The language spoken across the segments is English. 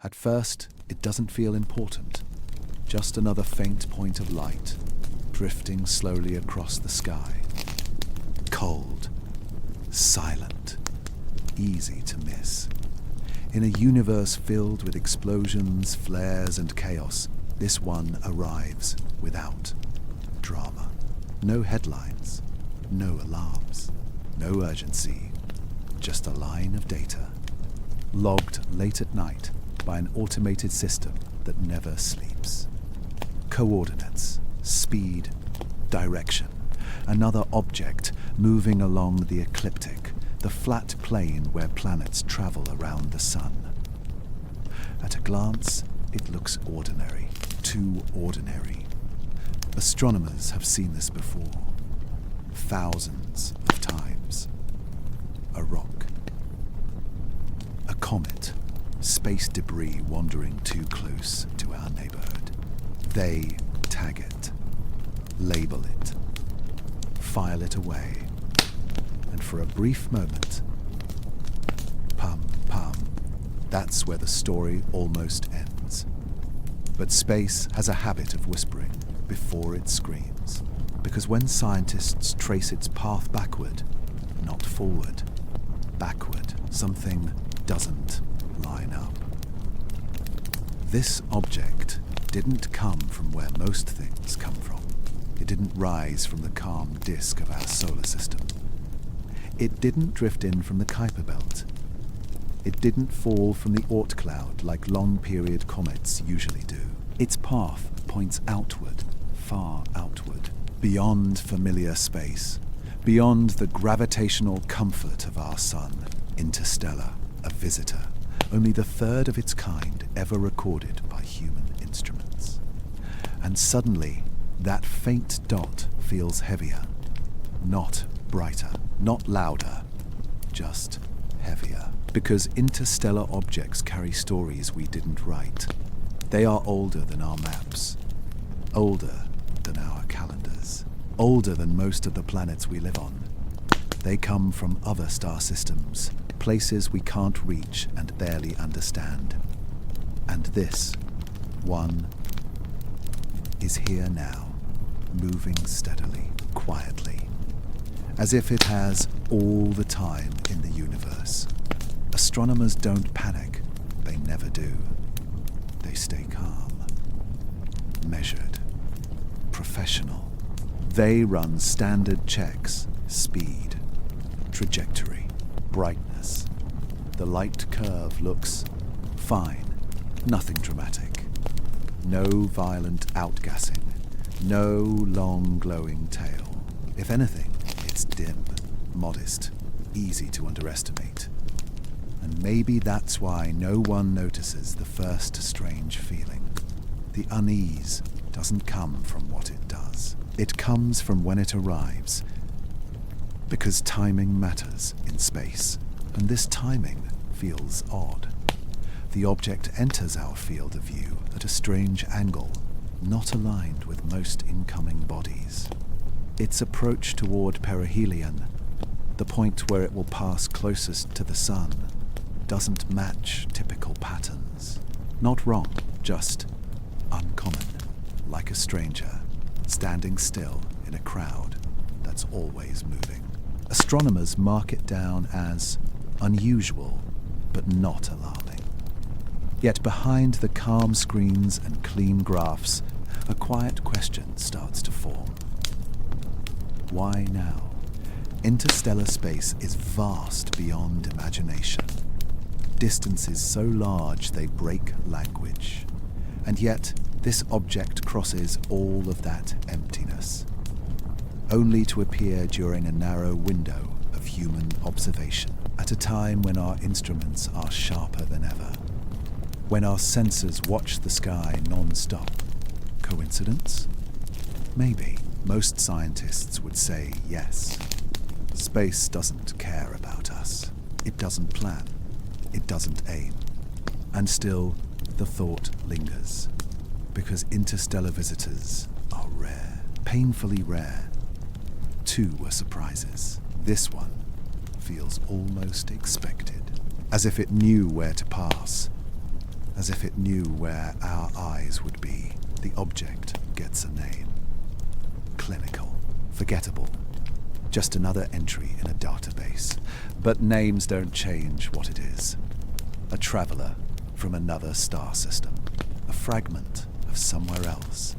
At first, it doesn't feel important. Just another faint point of light, drifting slowly across the sky. Cold, silent, easy to miss. In a universe filled with explosions, flares, and chaos, this one arrives without drama. No headlines, no alarms, no urgency, just a line of data, logged late at night by an automated system that never sleeps. Coordinates, speed, direction. Another object moving along the ecliptic, the flat plane where planets travel around the sun. At a glance, it looks ordinary, too ordinary. Astronomers have seen this before, thousands of times. A rock. A comet. Space debris wandering too close to our neighborhood. They tag it, label it, file it away, and for a brief moment, pum, pum, that's where the story almost ends. But space has a habit of whispering before it screams, because when scientists trace its path backward, not forward, backward, something doesn't line up. This object didn't come from where most things come from. It didn't rise from the calm disk of our solar system. It didn't drift in from the Kuiper belt. It didn't fall from the Oort cloud like long-period comets usually do. Its path points outward, far outward, beyond familiar space, beyond the gravitational comfort of our sun. Interstellar, a visitor, only the third of its kind ever recorded by human instruments. And suddenly, that faint dot feels heavier, not brighter, not louder, just heavier. Because interstellar objects carry stories we didn't write. They are older than our maps, older than our calendars, older than most of the planets we live on. They come from other star systems, places we can't reach and barely understand. And this one is here now, moving steadily, quietly, as if it has all the time in the universe. Astronomers don't panic. They never do. They stay calm, measured, professional. They run standard checks, speed, trajectory, brightness. The light curve looks fine, nothing dramatic. No violent outgassing, no long glowing tail. If anything, it's dim, modest, easy to underestimate. And maybe that's why no one notices the first strange feeling. The unease doesn't come from what it does. It comes from when it arrives. Because timing matters in space, and this timing feels odd. The object enters our field of view at a strange angle, not aligned with most incoming bodies. Its approach toward perihelion, the point where it will pass closest to the sun, doesn't match typical patterns. Not wrong, just uncommon, like a stranger, standing still in a crowd that's always moving. Astronomers mark it down as unusual, but not alarming. Yet behind the calm screens and clean graphs, a quiet question starts to form. Why now? Interstellar space is vast beyond imagination. Distances so large they break language. And yet, this object crosses all of that emptiness, only to appear during a narrow window of human observation, at a time when our instruments are sharper than ever, when our sensors watch the sky non-stop. Coincidence? Maybe. Most scientists would say yes. Space doesn't care about us. It doesn't plan. It doesn't aim. And still, the thought lingers, because interstellar visitors are rare, painfully rare. Two were surprises. This one feels almost expected, as if it knew where to pass, as if it knew where our eyes would be. The object gets a name. Clinical, forgettable, just another entry in a database. But names don't change what it is. A traveler from another star system, a fragment of somewhere else,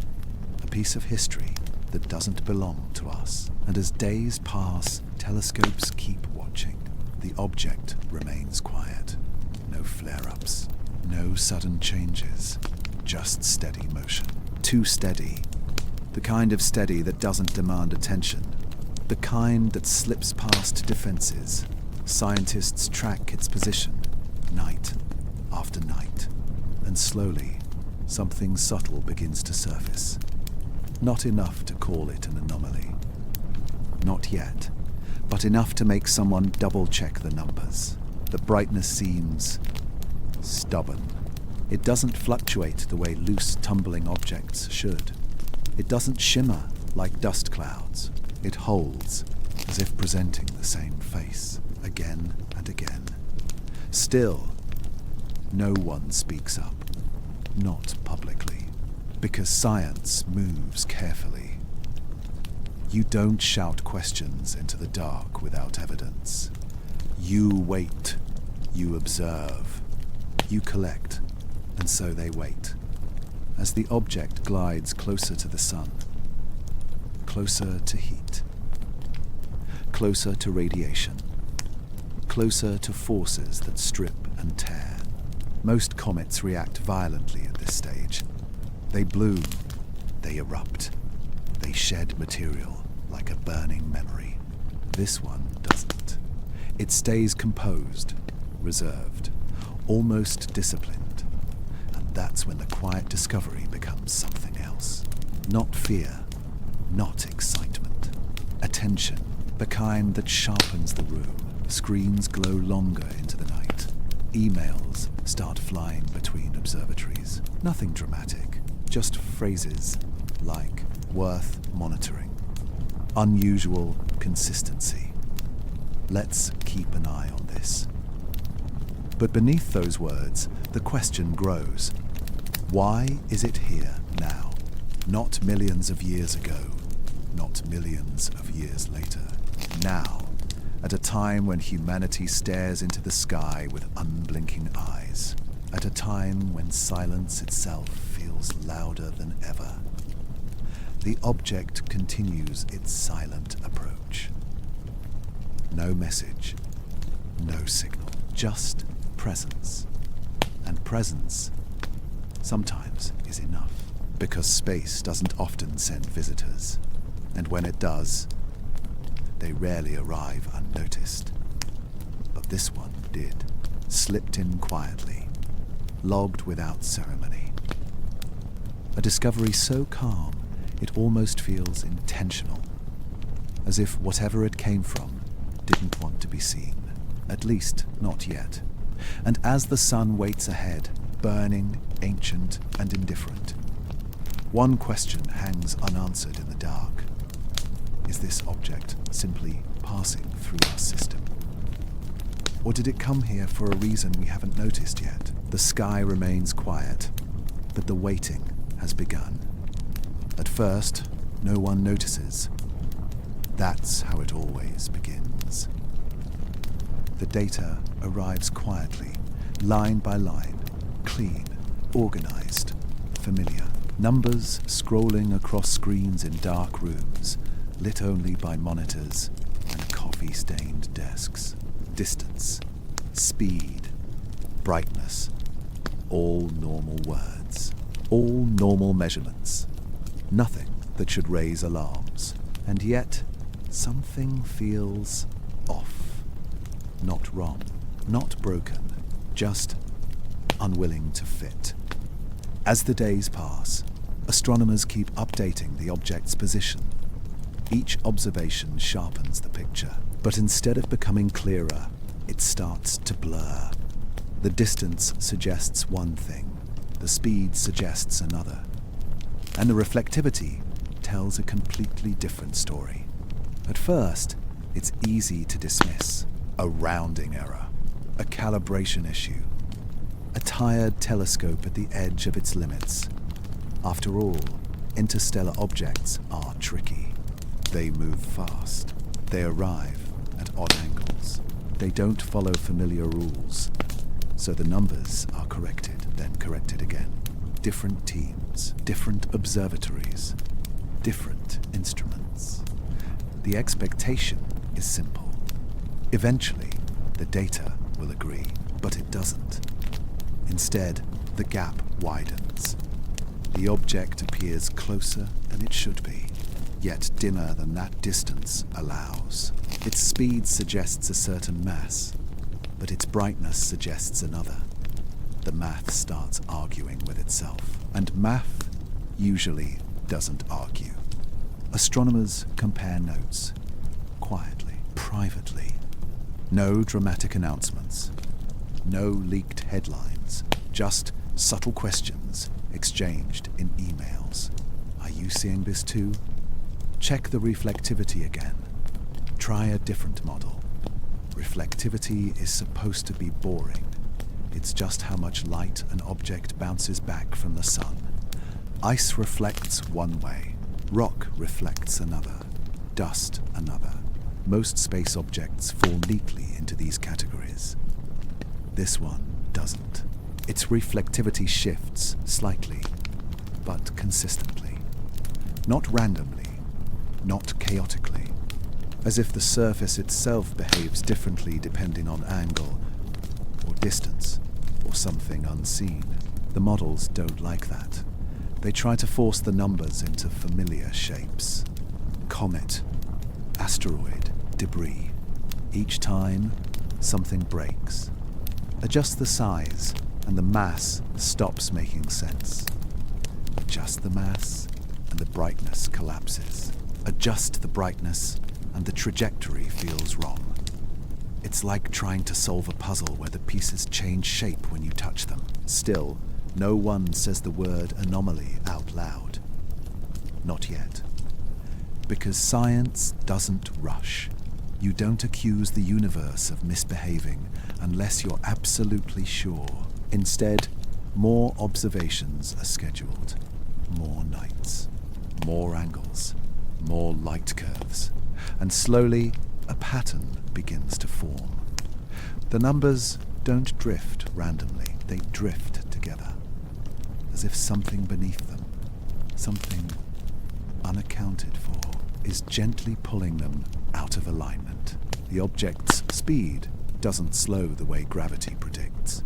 a piece of history that doesn't belong to us. And as days pass, telescopes keep watching. The object remains quiet. No flare-ups, no sudden changes, just steady motion. Too steady. The kind of steady that doesn't demand attention. The kind that slips past defenses. Scientists track its position, night after night. And slowly, something subtle begins to surface. Not enough to call it an anomaly. Not yet, but enough to make someone double-check the numbers. The brightness seems stubborn. It doesn't fluctuate the way loose, tumbling objects should. It doesn't shimmer like dust clouds. It holds, as if presenting the same face, again and again. Still, no one speaks up. Not publicly. Because science moves carefully. You don't shout questions into the dark without evidence. You wait. You observe. You collect. And so they wait. As the object glides closer to the sun. Closer to heat. Closer to radiation. Closer to forces that strip and tear. Most comets react violently at this stage. They bloom. They erupt. They shed material like a burning memory. This one doesn't. It stays composed, reserved, almost disciplined. And that's when the quiet discovery becomes something else. Not fear, not excitement. Attention, the kind that sharpens the room. Screens glow longer into the night. Emails start flying between observatories. Nothing dramatic, just phrases like worth monitoring. Unusual consistency. Let's keep an eye on this. But beneath those words, the question grows. Why is it here now? Not millions of years ago, not millions of years later. Now, at a time when humanity stares into the sky with unblinking eyes. At a time when silence itself feels louder than ever. The object continues its silent approach. No message, no signal, just presence. And presence sometimes is enough, because space doesn't often send visitors. And when it does, they rarely arrive unnoticed. But this one did, slipped in quietly, logged without ceremony. A discovery so calm, it almost feels intentional, as if whatever it came from didn't want to be seen, at least not yet. And as the sun waits ahead, burning, ancient, and indifferent, one question hangs unanswered in the dark. Is this object simply passing through our system? Or did it come here for a reason we haven't noticed yet? The sky remains quiet, but the waiting has begun. At first, no one notices. That's how it always begins. The data arrives quietly, line by line, clean, organized, familiar. Numbers scrolling across screens in dark rooms, lit only by monitors and coffee-stained desks. Distance, speed, brightness, all normal words, all normal measurements. Nothing that should raise alarms. And yet, something feels off. Not wrong, not broken, just unwilling to fit. As the days pass, astronomers keep updating the object's position. Each observation sharpens the picture, but instead of becoming clearer, it starts to blur. The distance suggests one thing, the speed suggests another, and the reflectivity tells a completely different story. At first, it's easy to dismiss. A rounding error, a calibration issue. a tired telescope at the edge of its limits. After all, interstellar objects are tricky. They move fast. They arrive at odd angles. They don't follow familiar rules. So the numbers are corrected, then corrected again. Different teams, different observatories, different instruments. The expectation is simple. Eventually, the data will agree, but it doesn't. Instead, the gap widens. The object appears closer than it should be, yet dimmer than that distance allows. Its speed suggests a certain mass, but its brightness suggests another. The math starts arguing with itself, and math usually doesn't argue. Astronomers compare notes, quietly, privately. No dramatic announcements, no leaked headlines, just subtle questions exchanged in emails. Are you seeing this too? Check the reflectivity again. Try a different model. Reflectivity is supposed to be boring. It's just how much light an object bounces back from the sun. Ice reflects one way, rock reflects another, dust another. Most space objects fall neatly into these categories. This one doesn't. Its reflectivity shifts slightly, but consistently. Not randomly, not chaotically, as if the surface itself behaves differently depending on angle, or distance, or something unseen. The models don't like that. They try to force the numbers into familiar shapes. Comet, asteroid, debris. Each time, something breaks. Adjust the size, and the mass stops making sense. Adjust the mass, and the brightness collapses. Adjust the brightness, and the trajectory feels wrong. It's like trying to solve a puzzle where the pieces change shape when you touch them. Still, no one says the word anomaly out loud. Not yet. Because science doesn't rush. You don't accuse the universe of misbehaving unless you're absolutely sure. Instead, more observations are scheduled. More nights. More angles. More light curves. And slowly, a pattern begins to form. The numbers don't drift randomly. They drift together. As if something beneath them, something unaccounted for, is gently pulling them out of alignment. The object's speed doesn't slow the way gravity predicts.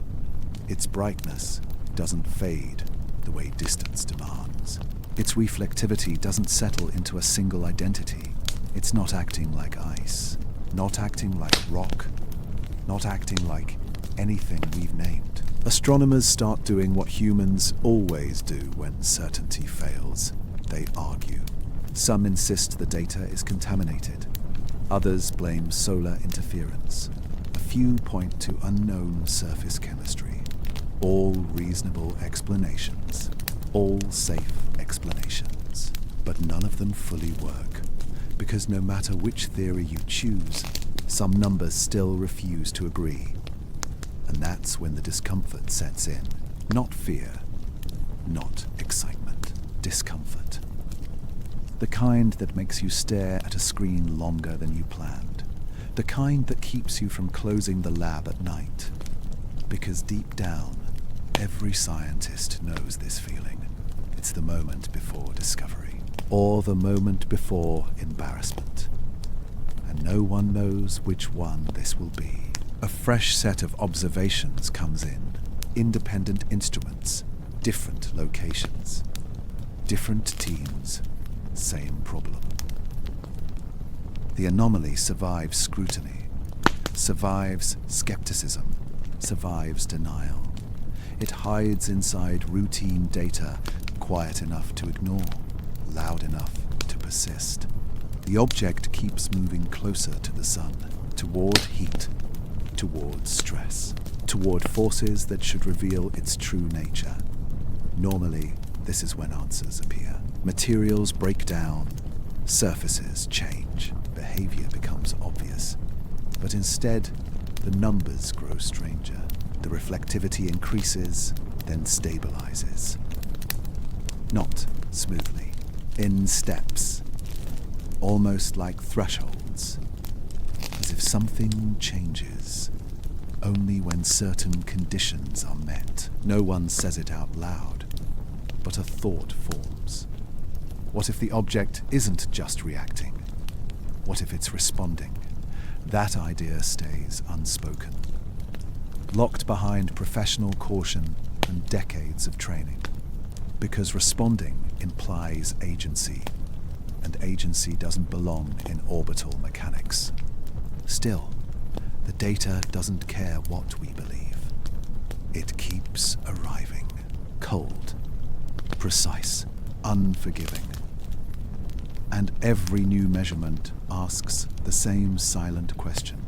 Its brightness doesn't fade the way distance demands. Its reflectivity doesn't settle into a single identity. It's not acting like ice, not acting like rock, not acting like anything we've named. Astronomers start doing what humans always do when certainty fails. They argue. Some insist the data is contaminated. Others blame solar interference. A few point to unknown surface chemistry. All reasonable explanations. All safe explanations. But none of them fully work. Because no matter which theory you choose, some numbers still refuse to agree. And that's when the discomfort sets in. Not fear, not excitement, discomfort. The kind that makes you stare at a screen longer than you planned. The kind that keeps you from closing the lab at night. Because deep down, every scientist knows this feeling. It's the moment before discovery, or the moment before embarrassment. And no one knows which one this will be. A fresh set of observations comes in. Independent instruments, different locations, different teams, same problem. The anomaly survives scrutiny, survives skepticism, survives denial. It hides inside routine data, quiet enough to ignore, loud enough to persist. The object keeps moving closer to the sun, toward heat, toward stress, toward forces that should reveal its true nature. Normally, this is when answers appear. Materials break down, surfaces change, behavior becomes obvious. But instead, the numbers grow stranger. The reflectivity increases, then stabilizes. Not smoothly, in steps, almost like thresholds, as if something changes only when certain conditions are met. No one says it out loud, but a thought forms. What if the object isn't just reacting? What if it's responding? That idea stays unspoken, locked behind professional caution and decades of training. Because responding implies agency, and agency doesn't belong in orbital mechanics. Still, the data doesn't care what we believe. It keeps arriving, cold, precise, unforgiving. And every new measurement asks the same silent question.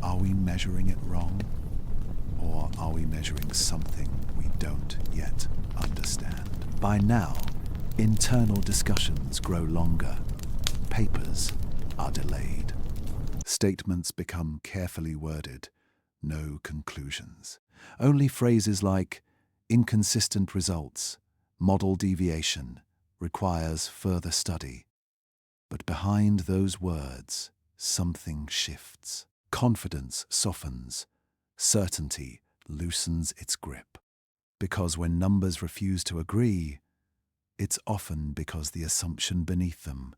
Are we measuring it wrong? Or are we measuring something we don't yet understand? By now, internal discussions grow longer. Papers are delayed. Statements become carefully worded. No conclusions. Only phrases like inconsistent results, model deviation, requires further study. But behind those words, something shifts. Confidence softens. Certainty loosens its grip. Because when numbers refuse to agree, it's often because the assumption beneath them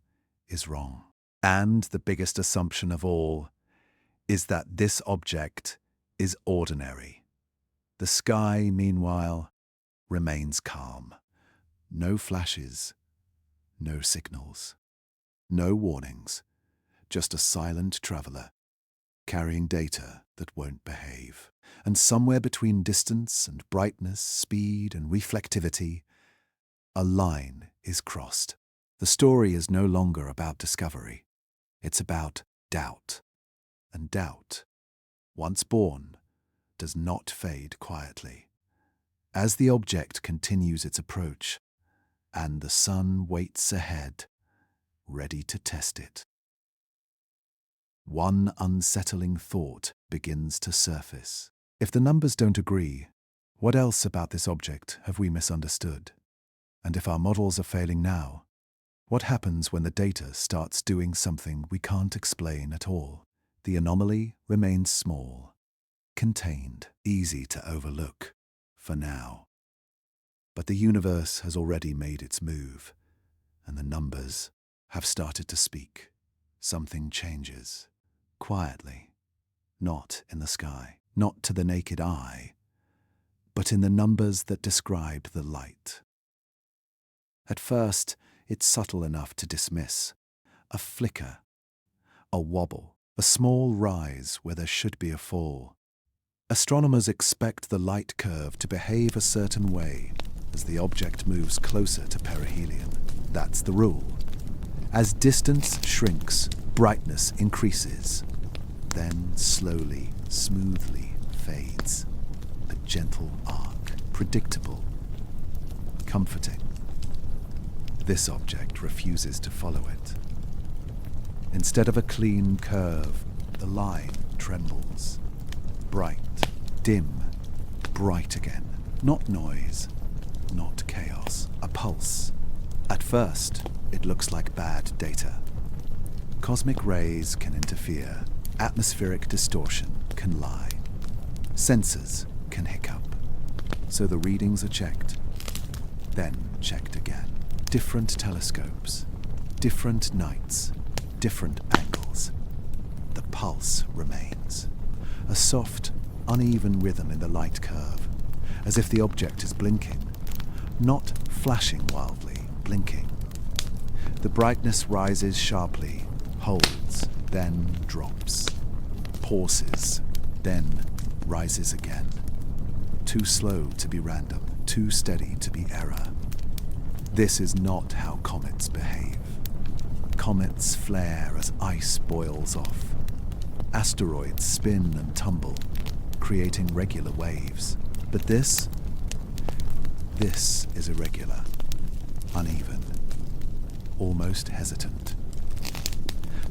is wrong. And the biggest assumption of all is that this object is ordinary. The sky, meanwhile, remains calm. No flashes, no signals, no warnings, just a silent traveler carrying data that won't behave. And somewhere between distance and brightness, speed and reflectivity, a line is crossed. The story is no longer about discovery. It's about doubt. And doubt, once born, does not fade quietly. As the object continues its approach, and the sun waits ahead, ready to test it, one unsettling thought begins to surface. If the numbers don't agree, what else about this object have we misunderstood? And if our models are failing now, what happens when the data starts doing something we can't explain at all? The anomaly remains small, contained, easy to overlook, for now. But the universe has already made its move, and the numbers have started to speak. Something changes, quietly, not in the sky, not to the naked eye, but in the numbers that describe the light. At first, it's subtle enough to dismiss. A flicker, a wobble, a small rise where there should be a fall. Astronomers expect the light curve to behave a certain way as the object moves closer to perihelion. That's the rule. As distance shrinks, brightness increases, then slowly, smoothly fades. A gentle arc, predictable, comforting. This object refuses to follow it. Instead of a clean curve, the line trembles. Bright, dim, bright again. Not noise, not chaos. A pulse. At first, it looks like bad data. Cosmic rays can interfere. Atmospheric distortion can lie. Sensors can hiccup. So the readings are checked, then checked again. Different telescopes, different nights, different angles. The pulse remains. A soft, uneven rhythm in the light curve, as if the object is blinking. Not flashing wildly, blinking. The brightness rises sharply, holds, then drops. Pauses, then rises again. Too slow to be random, too steady to be error. This is not how comets behave. Comets flare as ice boils off. Asteroids spin and tumble, creating regular waves. But this is irregular, uneven, almost hesitant.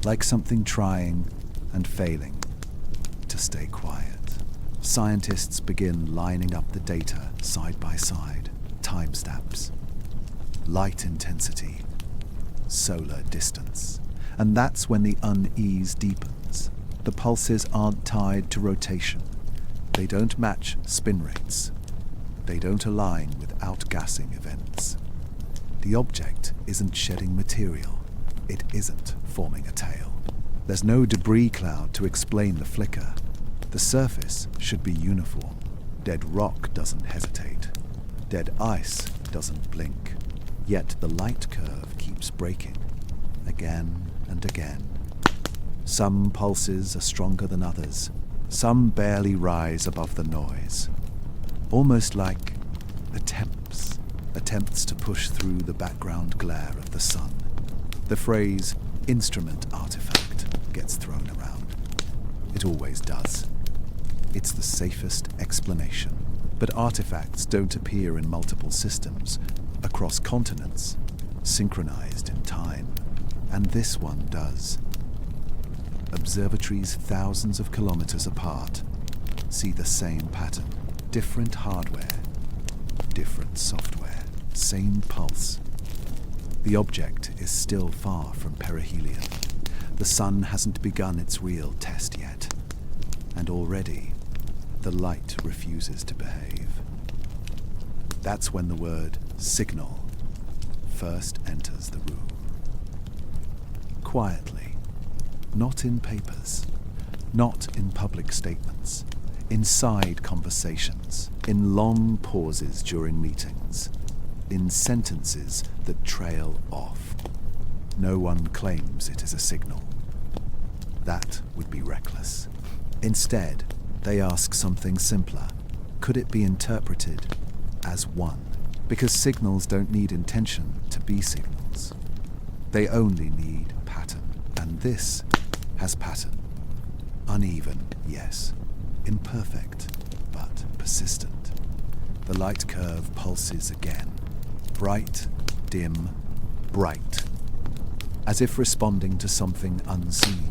Like something trying and failing to stay quiet. Scientists begin lining up the data side by side, timestamps, light intensity, solar distance. And that's when the unease deepens. The pulses aren't tied to rotation. They don't match spin rates. They don't align with outgassing events. The object isn't shedding material. It isn't forming a tail. There's no debris cloud to explain the flicker. The surface should be uniform. Dead rock doesn't hesitate. Dead ice doesn't blink. Yet the light curve keeps breaking, again and again. Some pulses are stronger than others. Some barely rise above the noise. Almost like attempts to push through the background glare of the sun. The phrase instrument artifact gets thrown around. It always does. It's the safest explanation. But artifacts don't appear in multiple systems, across continents, synchronized in time. And this one does. Observatories thousands of kilometers apart see the same pattern. Different hardware, different software, same pulse. The object is still far from perihelion. The sun hasn't begun its real test yet. And already, the light refuses to behave. That's when the word signal first enters the room. Quietly, not in papers, not in public statements, inside conversations, in long pauses during meetings, in sentences that trail off. No one claims it is a signal. That would be reckless. Instead, they ask something simpler. Could it be interpreted as one? Because signals don't need intention to be signals. They only need pattern. And this has pattern. Uneven, yes. Imperfect, but persistent. The light curve pulses again. Bright, dim, bright. As if responding to something unseen.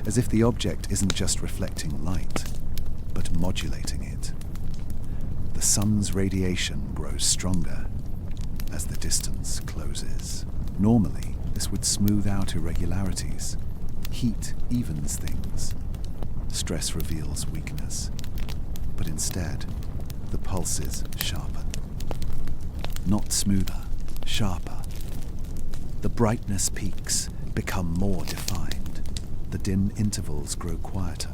As if the object isn't just reflecting light, but modulating it. The sun's radiation grows stronger as the distance closes. Normally, this would smooth out irregularities. Heat evens things. Stress reveals weakness. But instead, the pulses sharpen. Not smoother, sharper. The brightness peaks become more defined. The dim intervals grow quieter,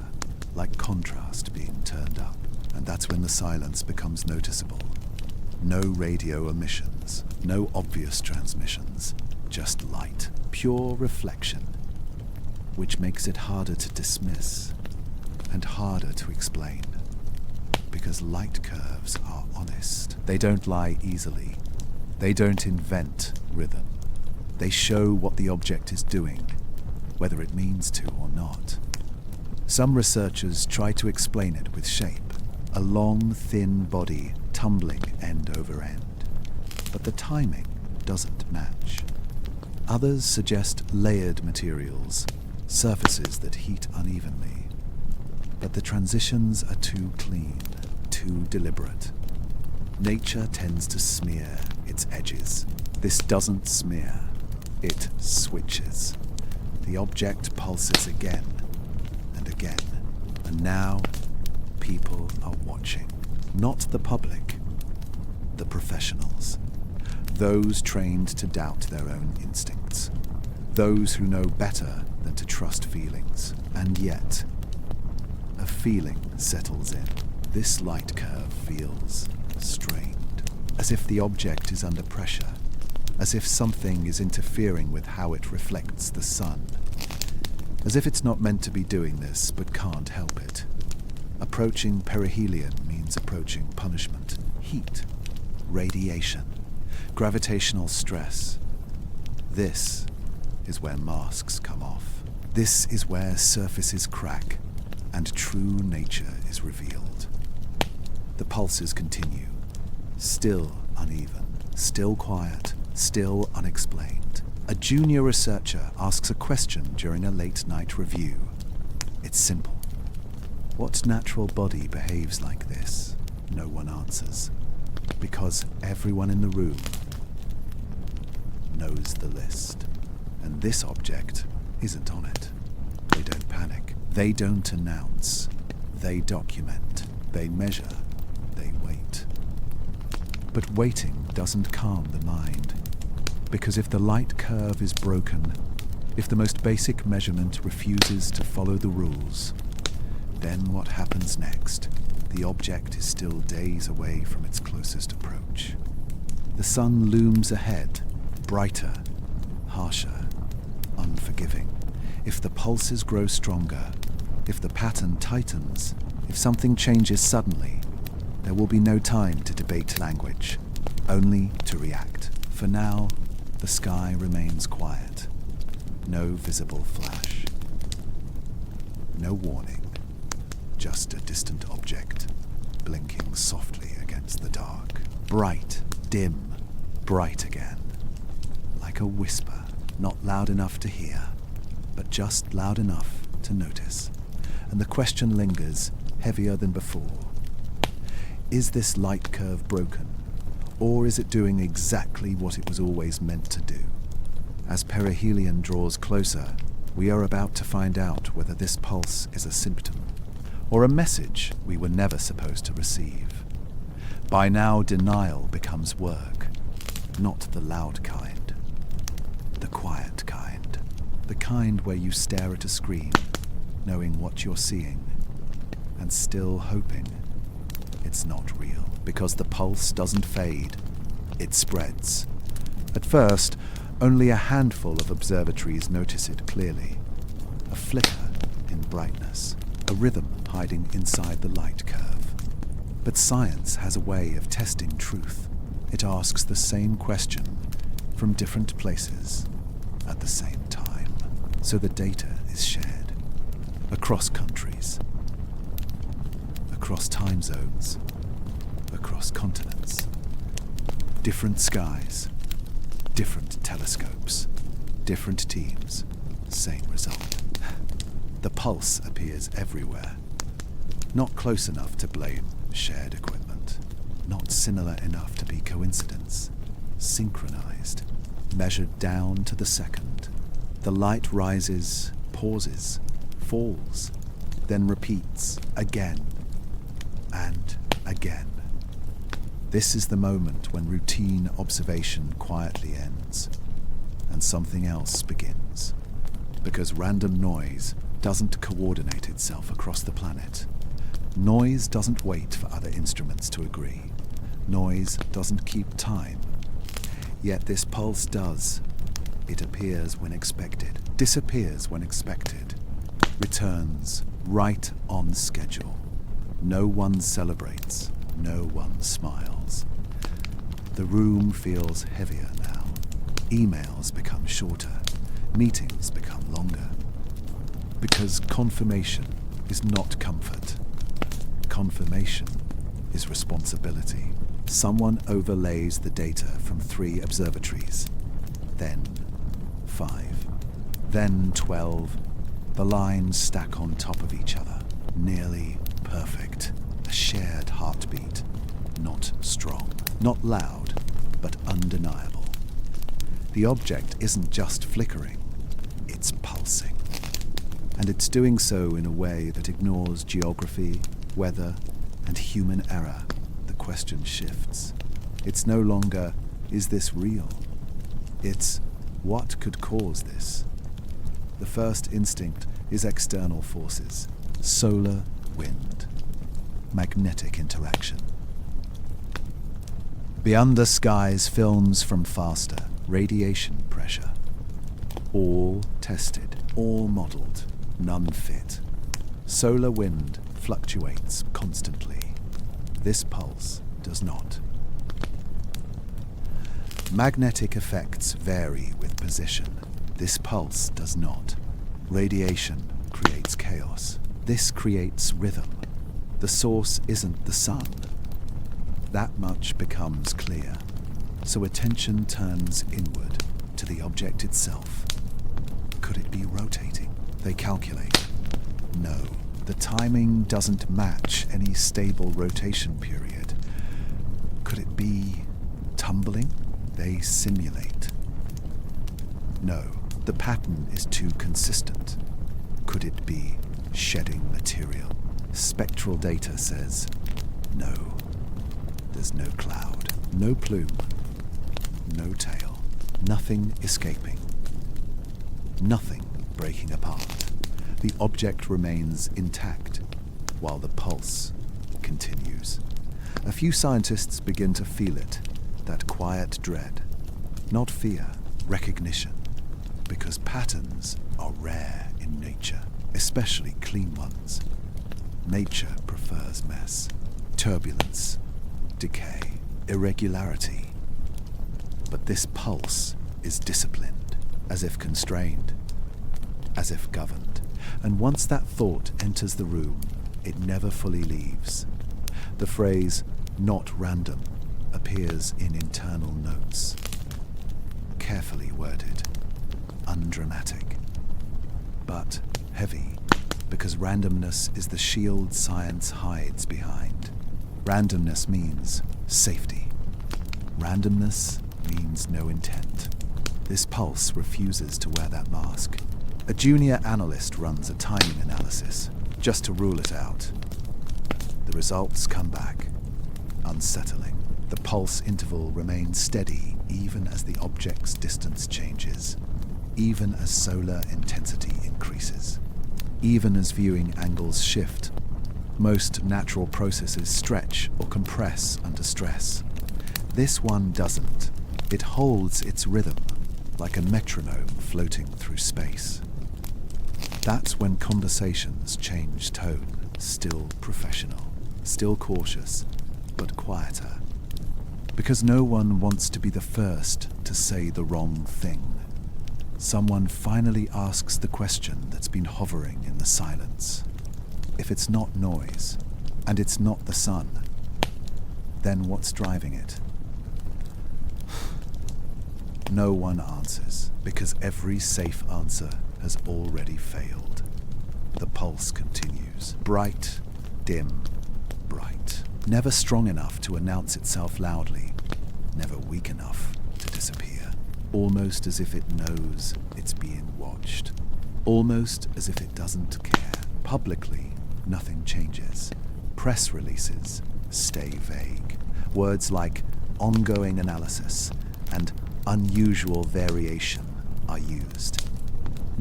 like contrast being turned up. And that's when the silence becomes noticeable. No radio emissions, no obvious transmissions, just light, pure reflection, which makes it harder to dismiss and harder to explain. Because light curves are honest. They don't lie easily. They don't invent rhythm. They show what the object is doing, whether it means to or not. Some researchers try to explain it with shape, a long, thin body tumbling end over end. But the timing doesn't match. Others suggest layered materials, surfaces that heat unevenly. But the transitions are too clean, too deliberate. Nature tends to smear its edges. This doesn't smear, it switches. The object pulses again and again. And now, people are watching. Not the public, the professionals. Those trained to doubt their own instincts. Those who know better than to trust feelings. And yet, a feeling settles in. This light curve feels strained. As if the object is under pressure. As if something is interfering with how it reflects the sun. As if it's not meant to be doing this, but can't help it. Approaching perihelion means approaching punishment, heat, radiation, gravitational stress. This is where masks come off. This is where surfaces crack and true nature is revealed. The pulses continue, still uneven, still quiet, still unexplained. A junior researcher asks a question during a late-night review. It's simple. What natural body behaves like this? No one answers, because everyone in the room knows the list. And this object isn't on it. They don't panic. They don't announce. They document. They measure. They wait. But waiting doesn't calm the mind, because if the light curve is broken, if the most basic measurement refuses to follow the rules, then what happens next? The object is still days away from its closest approach. The sun looms ahead, brighter, harsher, unforgiving. If the pulses grow stronger, if the pattern tightens, if something changes suddenly, there will be no time to debate language, only to react. For now, the sky remains quiet. No visible flash. No warning. Just a distant object, blinking softly against the dark. Bright, dim, bright again. Like a whisper, not loud enough to hear, but just loud enough to notice. And the question lingers, heavier than before. Is this light curve broken, or is it doing exactly what it was always meant to do? As perihelion draws closer, we are about to find out whether this pulse is a symptom, or a message we were never supposed to receive. By now, denial becomes work, not the loud kind, the quiet kind, the kind where you stare at a screen, knowing what you're seeing, and still hoping it's not real, because the pulse doesn't fade, it spreads. At first, only a handful of observatories notice it clearly. A flicker in brightness, a rhythm hiding inside the light curve. But science has a way of testing truth. It asks the same question from different places at the same time. So the data is shared across countries, across time zones, across continents. Different skies, different telescopes, different teams, same result. The pulse appears everywhere. Not close enough to blame shared equipment. Not similar enough to be coincidence. Synchronized. Measured down to the second. The light rises, pauses, falls, then repeats again and again. This is the moment when routine observation quietly ends and something else begins. Because random noise doesn't coordinate itself across the planet. Noise doesn't wait for other instruments to agree. Noise doesn't keep time. Yet this pulse does. It appears when expected, disappears when expected, returns right on schedule. No one celebrates, no one smiles. The room feels heavier now. Emails become shorter, meetings become longer. Because confirmation is not comfort. Confirmation is responsibility. Someone overlays the data from 3 observatories, then 5, then 12. The lines stack on top of each other, nearly perfect. A shared heartbeat, not strong, not loud, but undeniable. The object isn't just flickering, it's pulsing. And it's doing so in a way that ignores geography, weather, and human error. The question shifts. It's no longer, is this real? It's, what could cause this? The first instinct is external forces. Solar wind. Magnetic interaction. Beyond the skies, films from faster. Radiation pressure. All tested, all modeled, none fit. Solar wind fluctuates constantly. This pulse does not. Magnetic effects vary with position. This pulse does not. Radiation creates chaos. This creates rhythm. The source isn't the sun. That much becomes clear. So attention turns inward to the object itself. Could it be rotating? They calculate. No, The timing doesn't match any stable rotation period. Could it be tumbling? They simulate. No, the pattern is too consistent. Could it be shedding material? Spectral data says no. There's no cloud, no plume, no tail, nothing escaping, nothing breaking apart. The object remains intact while the pulse continues. A few scientists begin to feel it, that quiet dread. Not fear, recognition. Because patterns are rare in nature, especially clean ones. Nature prefers mess, turbulence, decay, irregularity. But this pulse is disciplined, as if constrained, as if governed. And once that thought enters the room, it never fully leaves. The phrase, "not random," appears in internal notes. Carefully worded, undramatic, but heavy, because randomness is the shield science hides behind. Randomness means safety. Randomness means no intent. This pulse refuses to wear that mask. A junior analyst runs a timing analysis, just to rule it out. The results come back, unsettling. The pulse interval remains steady even as the object's distance changes, even as solar intensity increases, even as viewing angles shift. Most natural processes stretch or compress under stress. This one doesn't. It holds its rhythm, like a metronome floating through space. That's when conversations change tone, still professional, still cautious, but quieter. Because no one wants to be the first to say the wrong thing. Someone finally asks the question that's been hovering in the silence. If it's not noise, and it's not the sun, then what's driving it? No one answers, because every safe answer has already failed. The pulse continues. Bright, dim, bright. Never strong enough to announce itself loudly. Never weak enough to disappear. Almost as if it knows it's being watched. Almost as if it doesn't care. Publicly, nothing changes. Press releases stay vague. Words like ongoing analysis and unusual variation are used.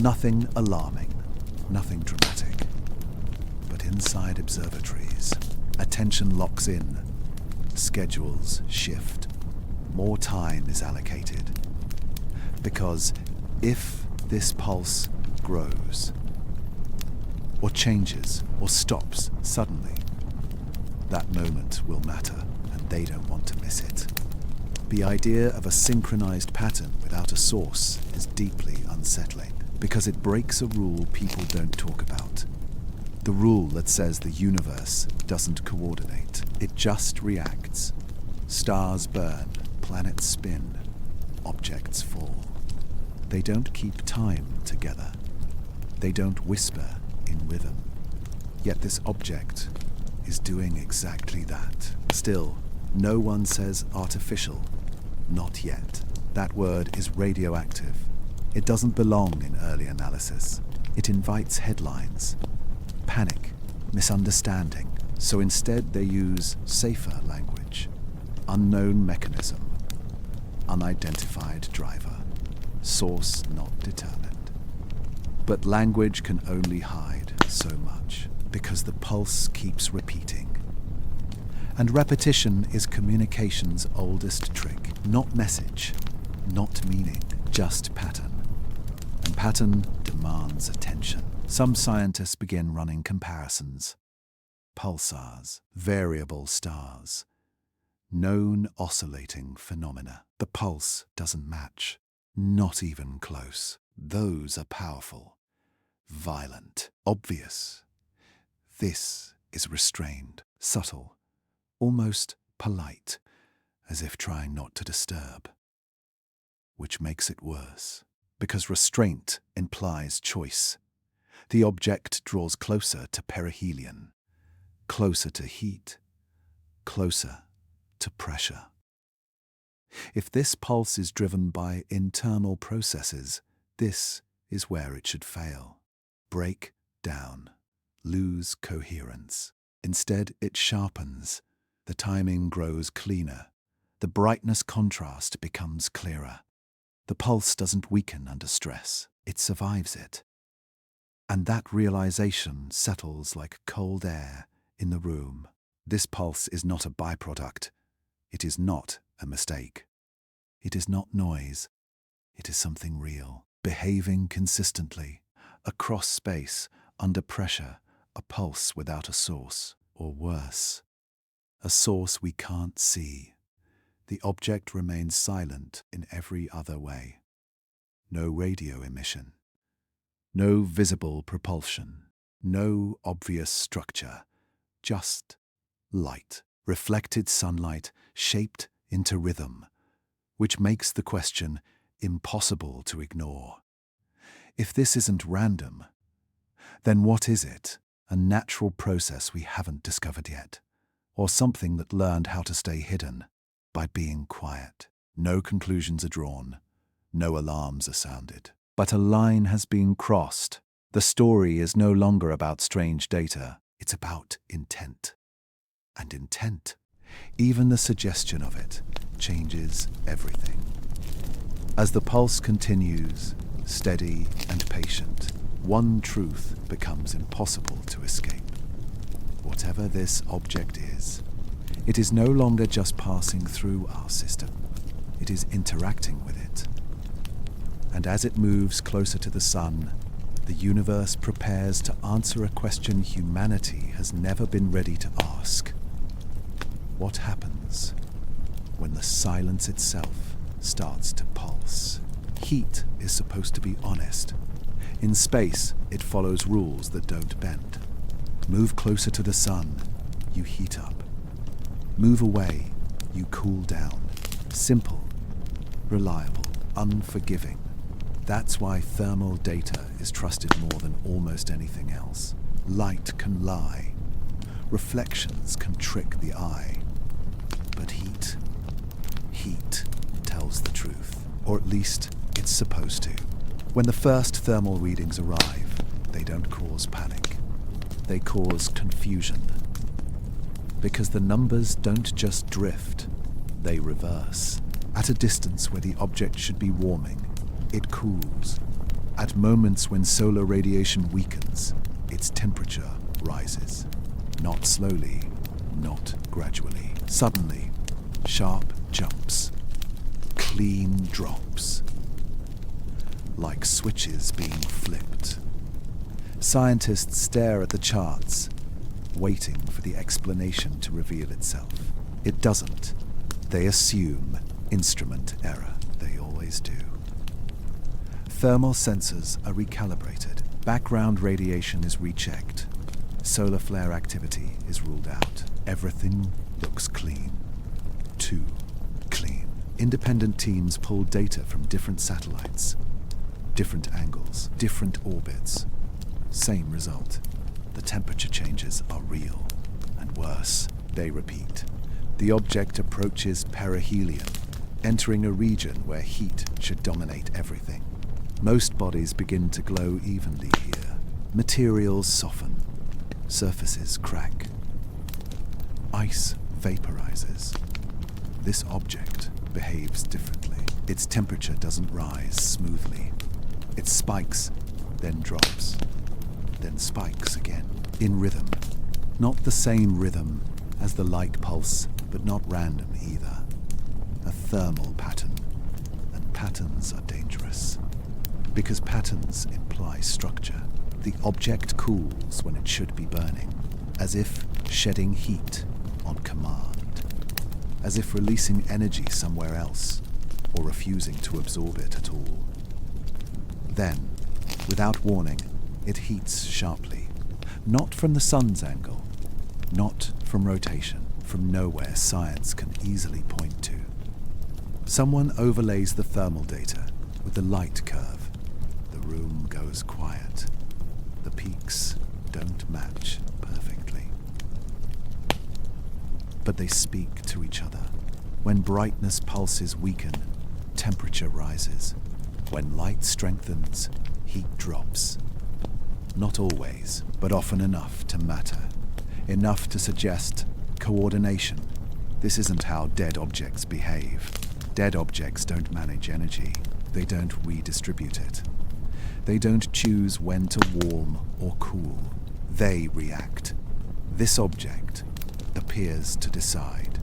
Nothing alarming, nothing dramatic. But inside observatories, attention locks in, schedules shift, more time is allocated. Because if this pulse grows, or changes, or stops suddenly, that moment will matter, and they don't want to miss it. The idea of a synchronized pattern without a source is deeply unsettling, because it breaks a rule people don't talk about. The rule that says the universe doesn't coordinate. It just reacts. Stars burn, planets spin, objects fall. They don't keep time together. They don't whisper in rhythm. Yet this object is doing exactly that. Still, no one says artificial. Not yet. That word is radioactive. It doesn't belong in early analysis. It invites headlines, panic, misunderstanding. So instead they use safer language. Unknown mechanism, unidentified driver, source not determined. But language can only hide so much, because the pulse keeps repeating. And repetition is communication's oldest trick. Not message, not meaning, just pattern. And pattern demands attention. Some scientists begin running comparisons. Pulsars, variable stars, known oscillating phenomena. The pulse doesn't match, not even close. Those are powerful, violent, obvious. This is restrained, subtle, almost polite, as if trying not to disturb. Which makes it worse, because restraint implies choice. The object draws closer to perihelion, closer to heat, closer to pressure. If this pulse is driven by internal processes, this is where it should fail. Break down, lose coherence. Instead, it sharpens. The timing grows cleaner. The brightness contrast becomes clearer. The pulse doesn't weaken under stress. It survives it. And that realization settles like cold air in the room. This pulse is not a byproduct. It is not a mistake. It is not noise. It is something real, behaving consistently, across space, under pressure, a pulse without a source, or worse, a source we can't see. The object remains silent in every other way. No radio emission, no visible propulsion, no obvious structure, just light, reflected sunlight shaped into rhythm, which makes the question impossible to ignore. If this isn't random, then what is it? A natural process we haven't discovered yet, or something that learned how to stay hidden by being quiet. No conclusions are drawn, no alarms are sounded. But a line has been crossed. The story is no longer about strange data, it's about intent. And intent, even the suggestion of it, changes everything. As the pulse continues, steady and patient, one truth becomes impossible to escape. Whatever this object is, it is no longer just passing through our system. It is interacting with it. And as it moves closer to the sun, the universe prepares to answer a question humanity has never been ready to ask. What happens when the silence itself starts to pulse? Heat is supposed to be honest. In space, it follows rules that don't bend. Move closer to the sun, you heat up. Move away, you cool down. Simple, reliable, unforgiving. That's why thermal data is trusted more than almost anything else. Light can lie. Reflections can trick the eye. But heat tells the truth. Or at least, it's supposed to. When the first thermal readings arrive, they don't cause panic. They cause confusion. Because the numbers don't just drift, they reverse. At a distance where the object should be warming, it cools. At moments when solar radiation weakens, its temperature rises. Not slowly, not gradually. Suddenly, sharp jumps. Clean drops. Like switches being flipped. Scientists stare at the charts, waiting for the explanation to reveal itself. It doesn't. They assume instrument error. They always do. Thermal sensors are recalibrated. Background radiation is rechecked. Solar flare activity is ruled out. Everything looks clean. Too clean. Independent teams pull data from different satellites. Different angles, different orbits. Same result. The temperature changes are real. And worse, they repeat. The object approaches perihelion, entering a region where heat should dominate everything. Most bodies begin to glow evenly here. Materials soften. Surfaces crack. Ice vaporizes. This object behaves differently. Its temperature doesn't rise smoothly. It spikes, then drops, then spikes again, in rhythm. Not the same rhythm as the light pulse, but not random either. A thermal pattern, and patterns are dangerous. Because patterns imply structure. The object cools when it should be burning, as if shedding heat on command, as if releasing energy somewhere else, or refusing to absorb it at all. Then, without warning, it heats sharply, not from the sun's angle, not from rotation, from nowhere science can easily point to. Someone overlays the thermal data with the light curve. The room goes quiet. The peaks don't match perfectly. But they speak to each other. When brightness pulses weaken, temperature rises. When light strengthens, heat drops. Not always, but often enough to matter. Enough to suggest coordination. This isn't how dead objects behave. Dead objects don't manage energy. They don't redistribute it. They don't choose when to warm or cool. They react. This object appears to decide.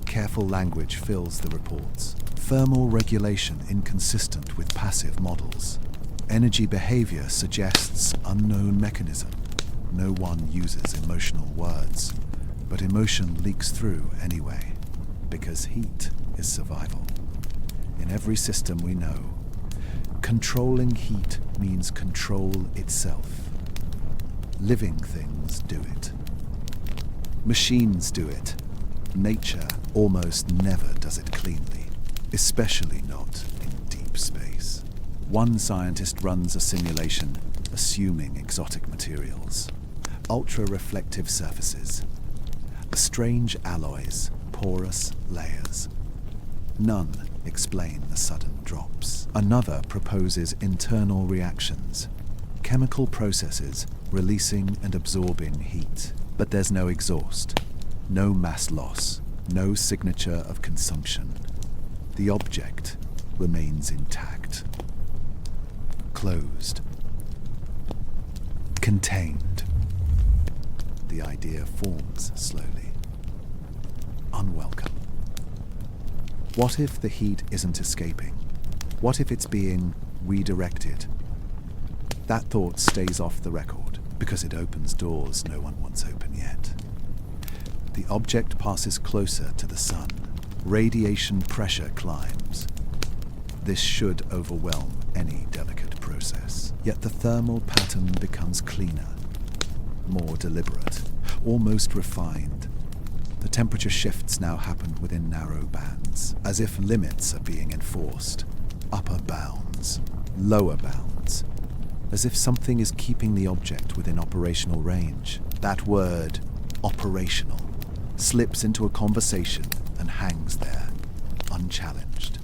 Careful language fills the reports. Thermal regulation inconsistent with passive models. Energy behavior suggests unknown mechanism. No one uses emotional words, but emotion leaks through anyway, because heat is survival. In every system we know, controlling heat means control itself. Living things do it. Machines do it. Nature almost never does it cleanly, especially not in deep space. One scientist runs a simulation assuming exotic materials, ultra-reflective surfaces, strange alloys, porous layers. None explain the sudden drops. Another proposes internal reactions, chemical processes releasing and absorbing heat. But there's no exhaust, no mass loss, no signature of consumption. The object remains intact. Closed. Contained. The idea forms slowly. Unwelcome. What if the heat isn't escaping? What if it's being redirected? That thought stays off the record because it opens doors no one wants open yet. The object passes closer to the sun. Radiation pressure climbs. This should overwhelm any delicate process. Yet the thermal pattern becomes cleaner, more deliberate, almost refined. The temperature shifts now happen within narrow bands, as if limits are being enforced. Upper bounds, lower bounds, as if something is keeping the object within operational range. That word, operational, slips into a conversation and hangs there, unchallenged.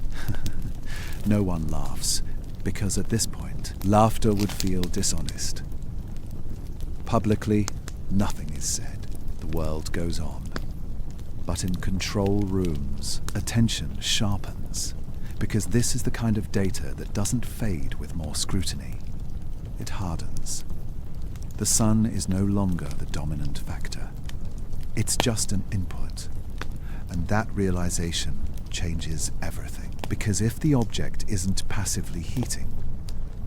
No one laughs, because at this point, laughter would feel dishonest. Publicly, nothing is said. The world goes on. But in control rooms, attention sharpens, because this is the kind of data that doesn't fade with more scrutiny. It hardens. The sun is no longer the dominant factor. It's just an input. And that realization changes everything. Because if the object isn't passively heating,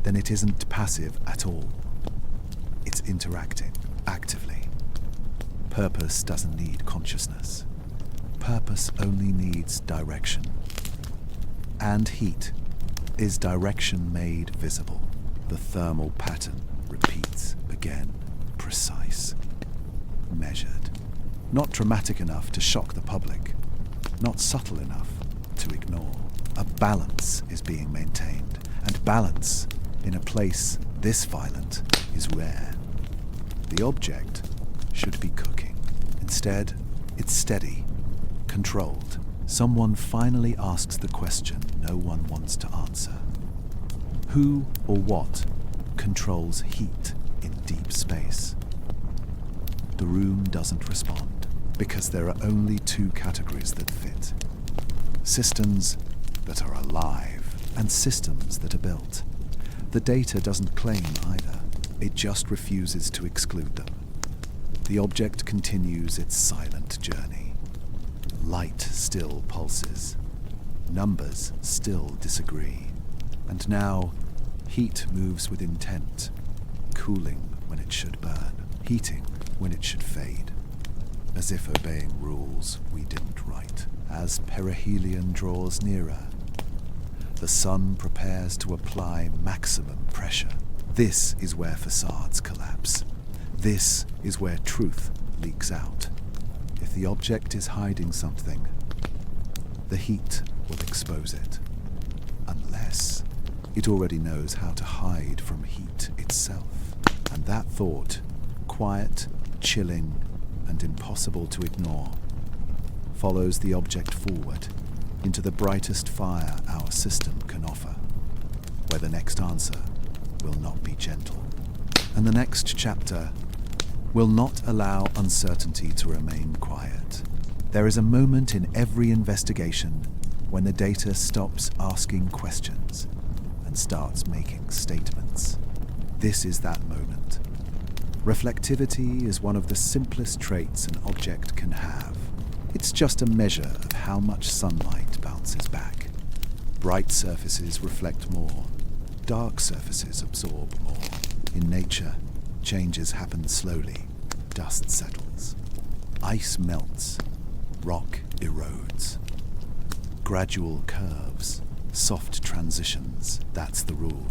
then it isn't passive at all. It's interacting actively. Purpose doesn't need consciousness. Purpose only needs direction. And heat is direction made visible. The thermal pattern repeats again, precise, measured. Not dramatic enough to shock the public, not subtle enough to ignore. A balance is being maintained, and balance in a place this violent is rare. The object should be cooking. Instead, it's steady, controlled. Someone finally asks the question no one wants to answer. Who or what controls heat in deep space? The room doesn't respond, because there are only two categories that fit. Systems that are alive, and systems that are built. The data doesn't claim either. It just refuses to exclude them. The object continues its silent journey. Light still pulses. Numbers still disagree. And now, heat moves with intent, cooling when it should burn, heating when it should fade, as if obeying rules we didn't write. As perihelion draws nearer, the sun prepares to apply maximum pressure. This is where facades collapse. This is where truth leaks out. If the object is hiding something, the heat will expose it. Unless it already knows how to hide from heat itself. And that thought, quiet, chilling, and impossible to ignore, follows the object forward into the brightest fire our system can offer, where the next answer will not be gentle. And the next chapter will not allow uncertainty to remain quiet. There is a moment in every investigation when the data stops asking questions and starts making statements. This is that moment. Reflectivity is one of the simplest traits an object can have. It's just a measure of how much sunlight bounces back. Bright surfaces reflect more. Dark surfaces absorb more. In nature, changes happen slowly. Dust settles. Ice melts. Rock erodes. Gradual curves. Soft transitions. That's the rule.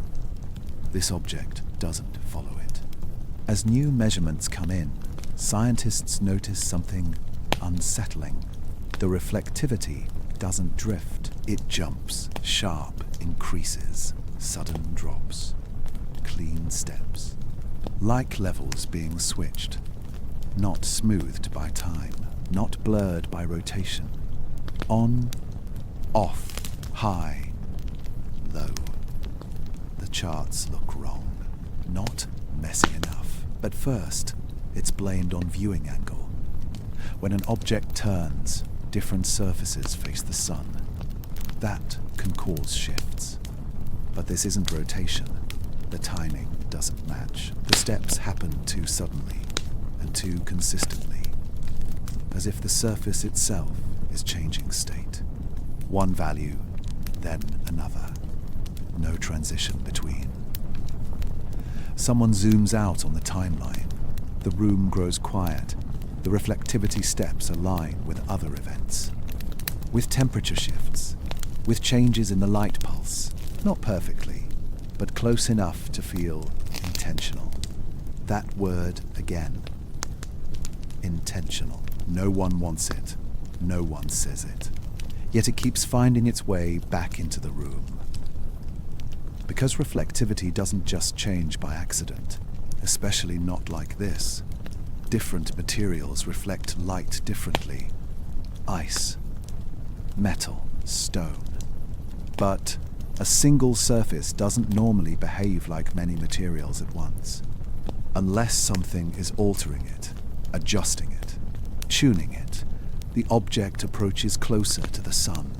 This object doesn't follow it. As new measurements come in, scientists notice something unsettling. The reflectivity doesn't drift. It jumps. Sharp increases. Sudden drops. Clean steps. Like levels being switched. Not smoothed by time. Not blurred by rotation. On, off, high, low. The charts look wrong. Not messy enough. But first, it's blamed on viewing angle. When an object turns, different surfaces face the sun. That can cause shifts. But this isn't rotation. The timing doesn't match. The steps happen too suddenly and too consistently, as if the surface itself is changing state. One value, then another. No transition between. Someone zooms out on the timeline. The room grows quiet. The reflectivity steps align with other events. With temperature shifts. With changes in the light pulse. Not perfectly, but close enough to feel intentional. That word again. Intentional. No one wants it. No one says it. Yet it keeps finding its way back into the room. Because reflectivity doesn't just change by accident, especially not like this. Different materials reflect light differently. Ice, metal, stone. But a single surface doesn't normally behave like many materials at once, unless something is altering it, adjusting it, tuning it. The object approaches closer to the sun.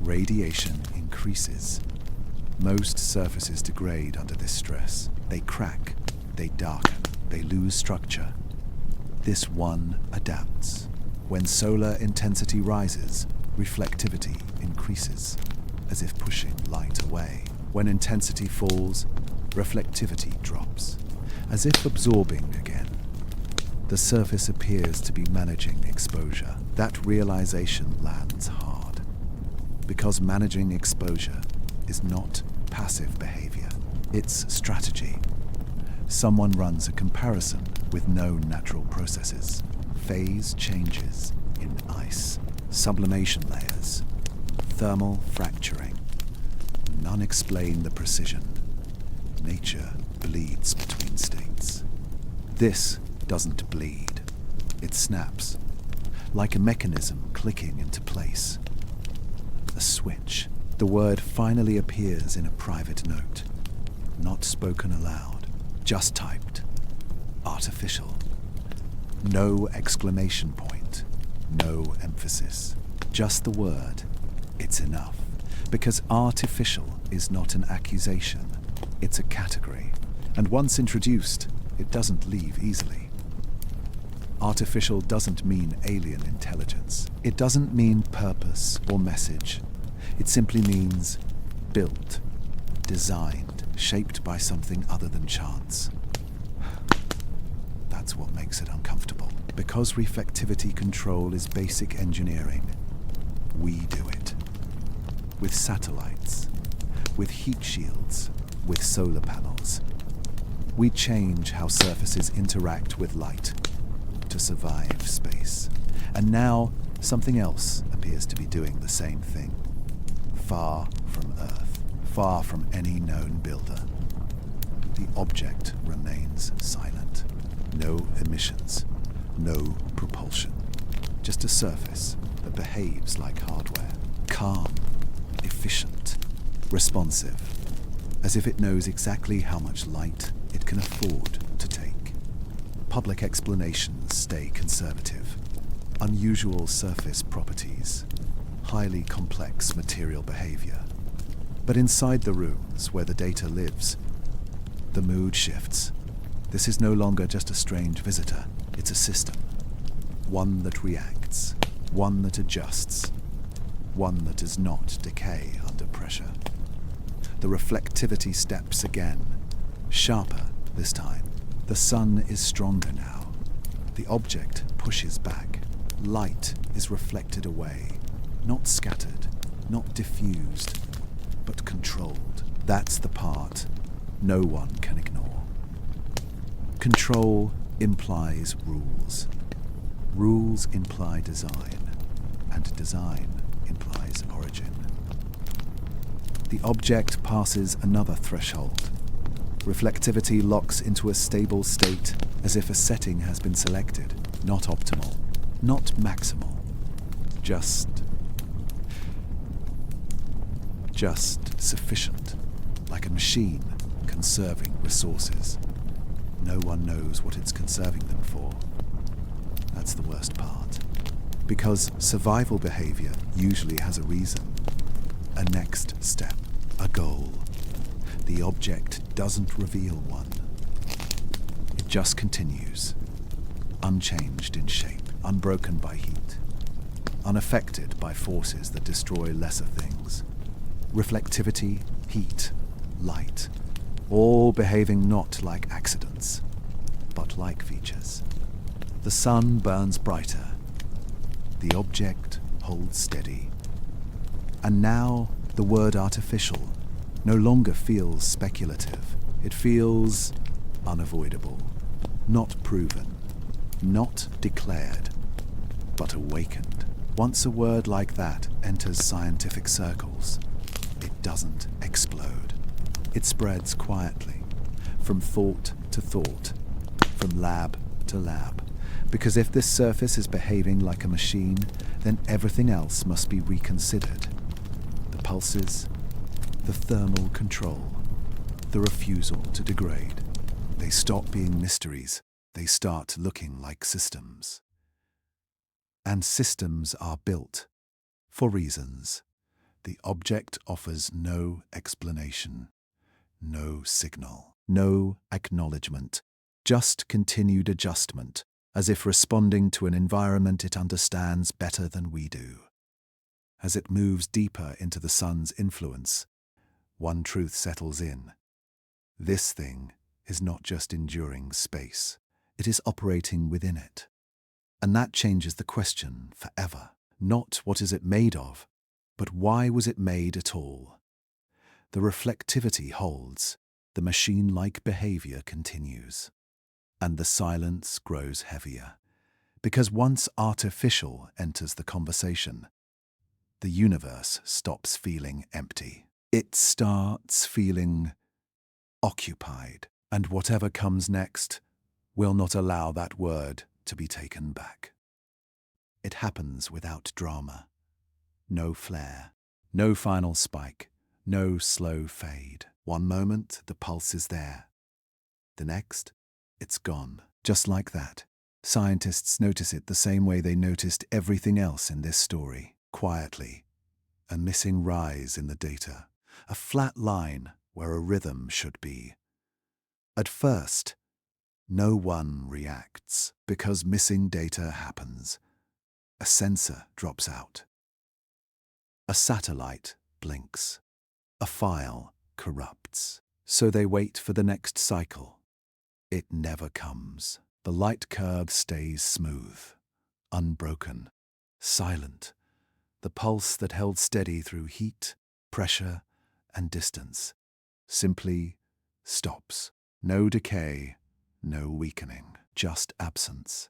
Radiation increases. Most surfaces degrade under this stress. They crack, they darken, they lose structure. This one adapts. When solar intensity rises, reflectivity increases, as if pushing light away. When intensity falls, reflectivity drops, as if absorbing again. The surface appears to be managing exposure. That realization lands hard, because managing exposure is not passive behavior, it's strategy. Someone runs a comparison with known natural processes. Phase changes in ice, sublimation layers, thermal fracturing. None explain the precision. Nature bleeds between states. This doesn't bleed. It snaps, like a mechanism clicking into place. A switch. The word finally appears in a private note, not spoken aloud, just typed. Artificial. No exclamation point, no emphasis. Just the word. It's enough. Because artificial is not an accusation, it's a category. And once introduced, it doesn't leave easily. Artificial doesn't mean alien intelligence. It doesn't mean purpose or message. It simply means built, designed, shaped by something other than chance. That's what makes it uncomfortable. Because reflectivity control is basic engineering, we do it. With satellites, with heat shields, with solar panels. We change how surfaces interact with light to survive space. And now, something else appears to be doing the same thing. Far from Earth, far from any known builder. The object remains silent. No emissions, no propulsion. Just a surface that behaves like hardware. Calm, efficient, responsive, as if it knows exactly how much light it can afford to take. Public explanations stay conservative. Unusual surface properties, highly complex material behavior. But inside the rooms where the data lives, the mood shifts. This is no longer just a strange visitor, it's a system. One that reacts, one that adjusts, one that does not decay under pressure. The reflectivity steps again, sharper this time. The sun is stronger now. The object pushes back. Light is reflected away, not scattered, not diffused, but controlled. That's the part no one can ignore. Control implies rules. Rules imply design, and design implies origin. The object passes another threshold. Reflectivity locks into a stable state as if a setting has been selected, not optimal, not maximal, just sufficient, like a machine conserving resources. No one knows what it's conserving them for. That's the worst part. Because survival behavior usually has a reason, a next step, a goal. The object doesn't reveal one. It just continues, unchanged in shape, unbroken by heat, unaffected by forces that destroy lesser things. Reflectivity, heat, light, all behaving not like accidents, but like features. The sun burns brighter. The object holds steady. And now the word artificial no longer feels speculative. It feels unavoidable, not proven, not declared, but awakened. Once a word like that enters scientific circles, it doesn't explode. It spreads quietly, from thought to thought, from lab to lab. Because if this surface is behaving like a machine, then everything else must be reconsidered. The pulses, the thermal control, the refusal to degrade. They stop being mysteries. They start looking like systems. And systems are built for reasons. The object offers no explanation, no signal, no acknowledgement, just continued adjustment, as if responding to an environment it understands better than we do. As it moves deeper into the sun's influence, one truth settles in. This thing is not just enduring space, it is operating within it. And that changes the question forever. Not what is it made of, but why was it made at all? The reflectivity holds, the machine-like behavior continues. And the silence grows heavier. Because once artificial enters the conversation, the universe stops feeling empty. It starts feeling occupied. And whatever comes next will not allow that word to be taken back. It happens without drama. No flare, no final spike, no slow fade. One moment, the pulse is there. The next, it's gone. Just like that. Scientists notice it the same way they noticed everything else in this story. Quietly. A missing rise in the data. A flat line where a rhythm should be. At first, no one reacts because missing data happens. A sensor drops out. A satellite blinks. A file corrupts. So they wait for the next cycle. It never comes. The light curve stays smooth, unbroken, silent. The pulse that held steady through heat, pressure, and distance simply stops. No decay, no weakening, just absence.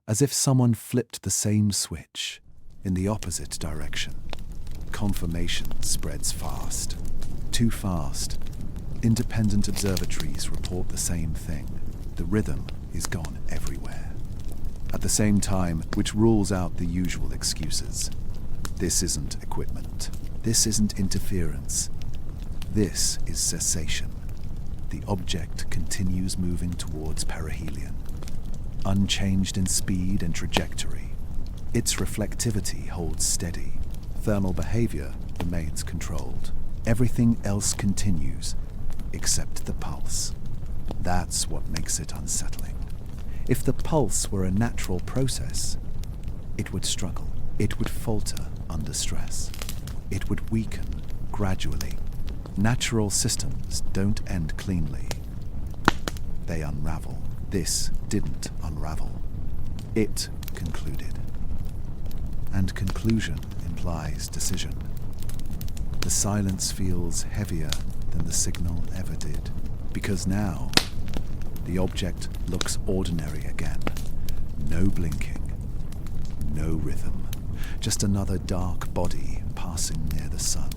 As if someone flipped the same switch in the opposite direction. Confirmation spreads fast. Too fast. Independent observatories report the same thing. The rhythm is gone everywhere. At the same time, which rules out the usual excuses. This isn't equipment. This isn't interference. This is cessation. The object continues moving towards perihelion, unchanged in speed and trajectory. Its reflectivity holds steady. Thermal behavior remains controlled. Everything else continues, except the pulse. That's what makes it unsettling. If the pulse were a natural process, it would struggle. It would falter under stress. It would weaken gradually. Natural systems don't end cleanly. They unravel. This didn't unravel. It concluded. And conclusion implies decision. The silence feels heavier than the signal ever did, because now the object looks ordinary again. No blinking, no rhythm, just another dark body passing near the sun.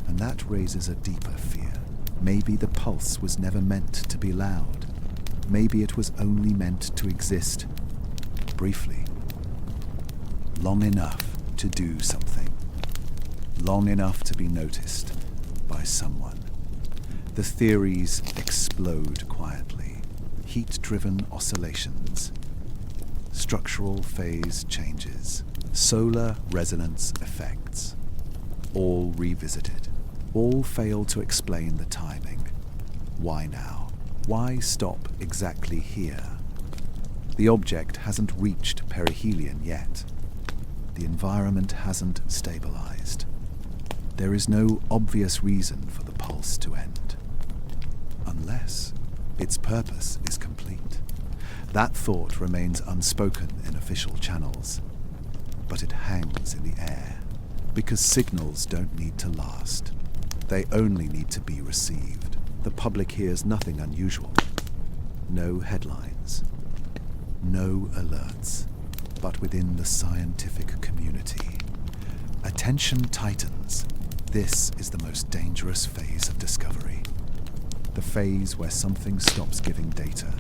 And that raises a deeper fear. Maybe the pulse was never meant to be loud. Maybe it was only meant to exist briefly. Long enough to do something. Long enough to be noticed by someone. The theories explode quietly. Heat-driven oscillations. Structural phase changes. Solar resonance effects. All revisited. All fail to explain the timing. Why now? Why stop exactly here? The object hasn't reached perihelion yet. The environment hasn't stabilized. There is no obvious reason for the pulse to end. Unless its purpose is complete. That thought remains unspoken in official channels, but it hangs in the air, because signals don't need to last. They only need to be received. The public hears nothing unusual. No headlines. No alerts. But within the scientific community, attention tightens. This is the most dangerous phase of discovery. The phase where something stops giving data.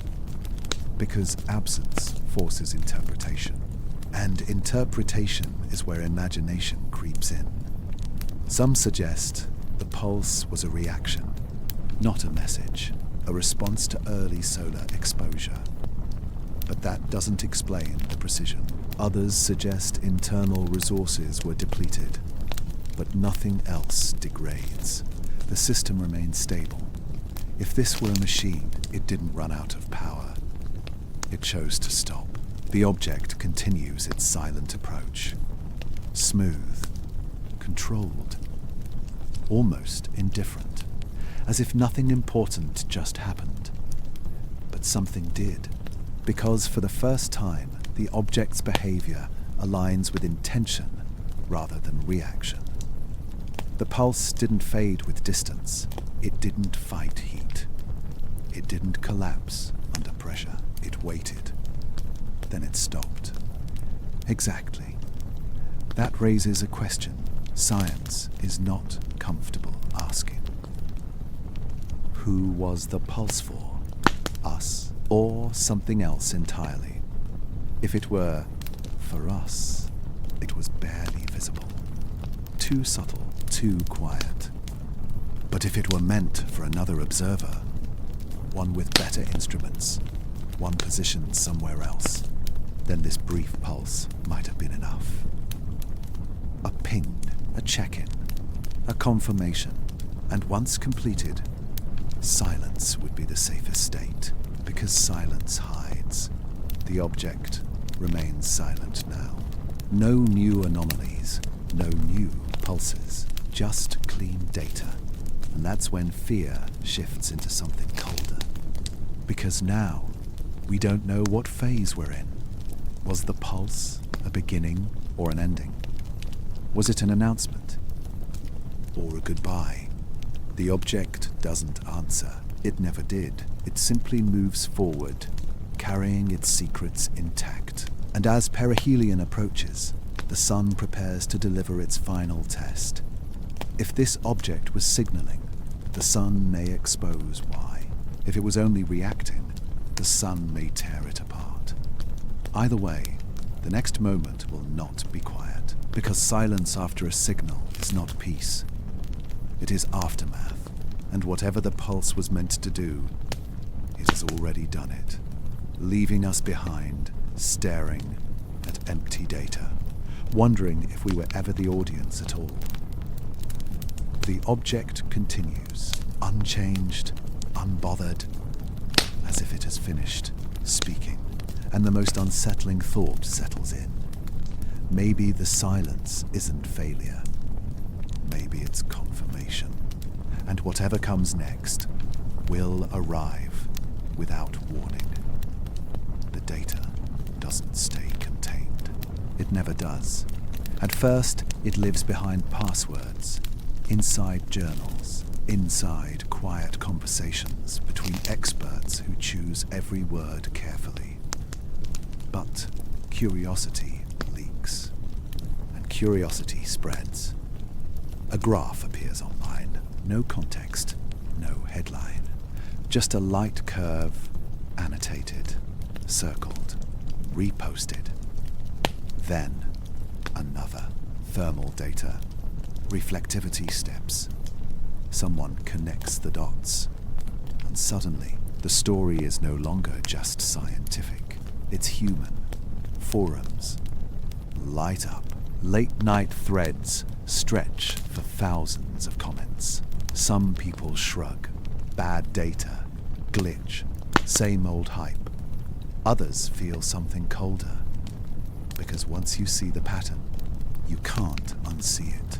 Because absence forces interpretation. And interpretation is where imagination creeps in. Some suggest the pulse was a reaction, not a message, a response to early solar exposure. But that doesn't explain the precision. Others suggest internal resources were depleted, but nothing else degrades. The system remains stable. If this were a machine, it didn't run out of power. It chose to stop. The object continues its silent approach. Smooth, controlled, almost indifferent, as if nothing important just happened. But something did, because for the first time, the object's behavior aligns with intention rather than reaction. The pulse didn't fade with distance. It didn't fight heat. It didn't collapse under pressure. It waited. Then it stopped. Exactly. That raises a question science is not comfortable asking. Who was the pulse for? Us, or something else entirely? If it were for us, it was barely visible. Too subtle, too quiet. But if it were meant for another observer, one with better instruments, one positioned somewhere else, then this brief pulse might have been enough. A ping, a check-in, a confirmation, and once completed, silence would be the safest state, because silence hides. The object remains silent now. No new anomalies, no new pulses, just clean data. And that's when fear shifts into something colder. Because now, we don't know what phase we're in. Was the pulse a beginning or an ending? Was it an announcement? Or a goodbye? The object doesn't answer. It never did. It simply moves forward, carrying its secrets intact. And as perihelion approaches, the sun prepares to deliver its final test. If this object was signaling, The sun may expose why. If it was only reacting, the sun may tear it apart. Either way, the next moment will not be quiet, because silence after a signal is not peace. It is aftermath, and whatever the pulse was meant to do, it has already done it, leaving us behind, staring at empty data, wondering if we were ever the audience at all. The object continues, unchanged, unbothered, as if it has finished speaking, and the most unsettling thought settles in. Maybe the silence isn't failure. Maybe it's confirmation. And whatever comes next will arrive without warning. The data doesn't stay contained. It never does. At first, it lives behind passwords, inside journals, inside quiet conversations between experts who choose every word carefully. But curiosity leaks, and curiosity spreads. A graph appears online. No context, no headline. Just a light curve, annotated, circled, reposted. Then another. Thermal data, reflectivity steps. Someone connects the dots, and suddenly the story is no longer just scientific. It's human. Forums light up. Late-night threads stretch for thousands of comments. Some people shrug. Bad data. Glitch. Same old hype. Others feel something colder, because once you see the pattern, you can't unsee it.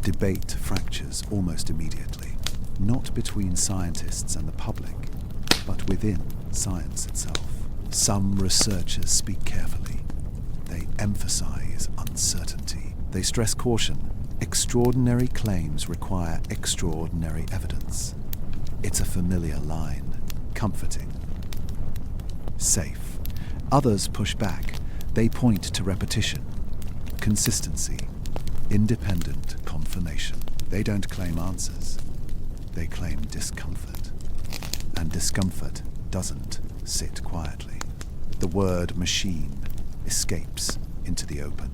Debate fractures almost immediately, not between scientists and the public, but within science itself. Some researchers speak carefully. They emphasize uncertainty. They stress caution. Extraordinary claims require extraordinary evidence. It's a familiar line, comforting, safe. Others push back. They point to repetition, consistency, independent confirmation. They don't claim answers. They claim discomfort. And discomfort doesn't sit quietly. The word machine escapes into the open.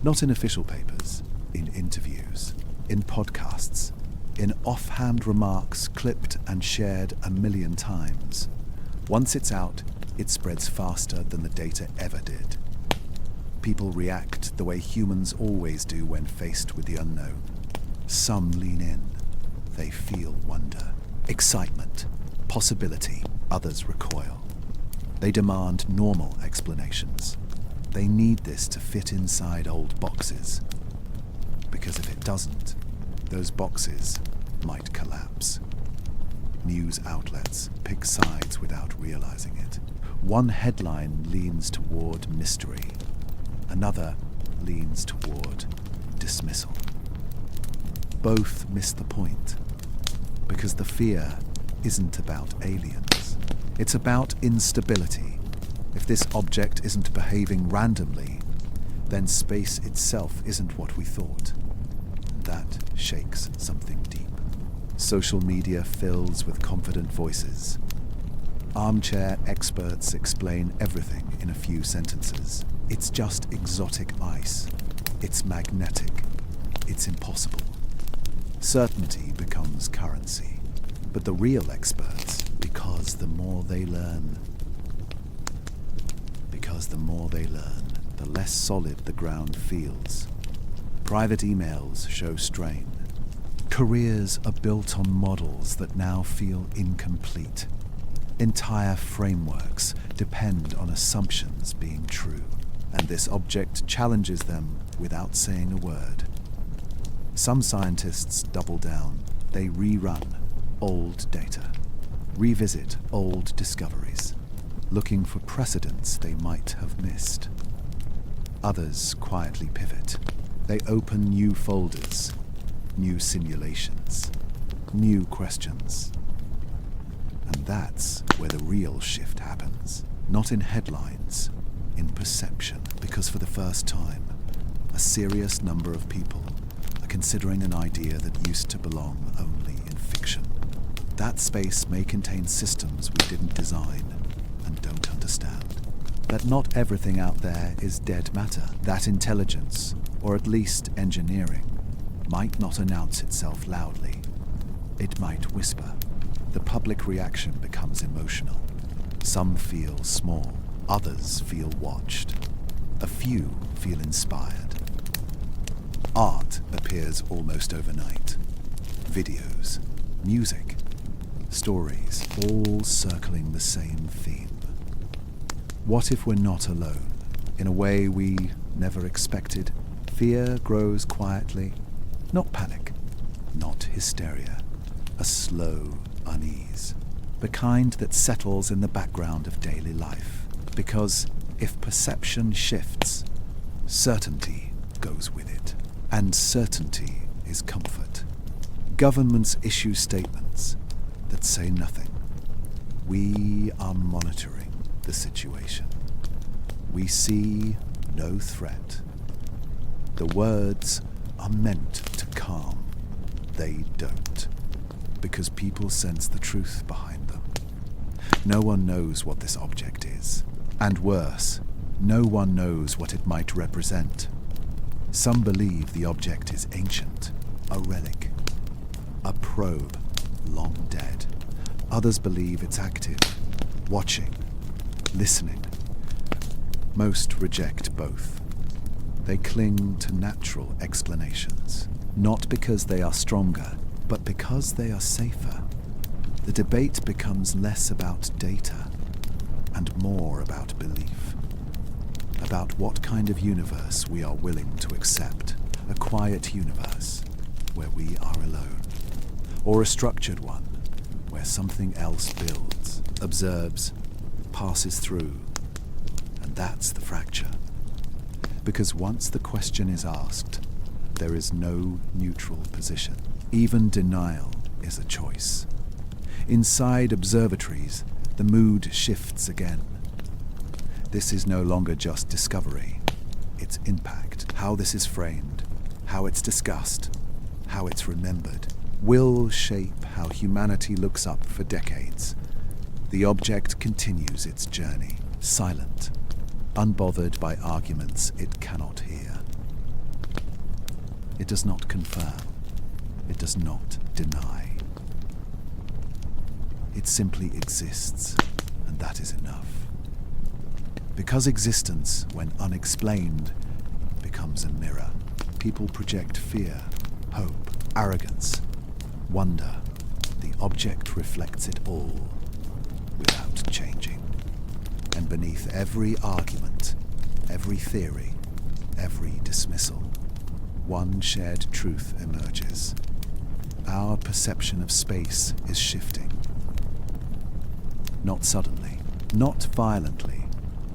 Not in official papers, in interviews, in podcasts, in offhand remarks clipped and shared a million times. Once it's out, it spreads faster than the data ever did. People react the way humans always do when faced with the unknown. Some lean in. They feel wonder, excitement, possibility. Others recoil. They demand normal explanations. They need this to fit inside old boxes. Because if it doesn't, those boxes might collapse. News outlets pick sides without realizing it. One headline leans toward mystery. Another leans toward dismissal. Both miss the point, because the fear isn't about aliens. It's about instability. If this object isn't behaving randomly, then space itself isn't what we thought. That shakes something deep. Social media fills with confident voices. Armchair experts explain everything in a few sentences. It's just exotic ice. It's magnetic. It's impossible. Certainty becomes currency. But the real experts, because the more they learn, the less solid the ground feels. Private emails show strain. Careers are built on models that now feel incomplete. Entire frameworks depend on assumptions being true, and this object challenges them without saying a word. Some scientists double down. They rerun old data, revisit old discoveries, looking for precedents they might have missed. Others quietly pivot. They open new folders, new simulations, new questions. And that's where the real shift happens. Not in headlines, in perception. Because for the first time, a serious number of people are considering an idea that used to belong only in fiction. That space may contain systems we didn't design and don't understand. That not everything out there is dead matter. That intelligence, or at least engineering, might not announce itself loudly. It might whisper. The public reaction becomes emotional. Some feel small, others feel watched. A few feel inspired. Art appears almost overnight. Videos, music, stories, all circling the same theme. What if we're not alone? In a way we never expected, fear grows quietly. Not panic, not hysteria. A slow unease. The kind that settles in the background of daily life. Because if perception shifts, certainty goes with it. And certainty is comfort. Governments issue statements that say nothing. We are monitoring the situation. We see no threat. The words are meant to calm. They don't. Because people sense the truth behind them. No one knows what this object is. And worse, no one knows what it might represent. Some believe the object is ancient, a relic, a probe long dead. Others believe it's active, watching, listening. Most reject both. They cling to natural explanations, not because they are stronger, but because they are safer. The debate becomes less about data and more about belief. About what kind of universe we are willing to accept. A quiet universe where we are alone. Or a structured one where something else builds, observes, passes through. And that's the fracture. Because once the question is asked, there is no neutral position. Even denial is a choice. Inside observatories, the mood shifts again. This is no longer just discovery. It's impact. How this is framed, how it's discussed, how it's remembered, will shape how humanity looks up for decades. The object continues its journey, silent, unbothered by arguments it cannot hear. It does not confirm. It does not deny. It simply exists, and that is enough. Because existence, when unexplained, becomes a mirror. People project fear, hope, arrogance, wonder. The object reflects it all, without changing. And beneath every argument, every theory, every dismissal, one shared truth emerges. Our perception of space is shifting. Not suddenly, not violently,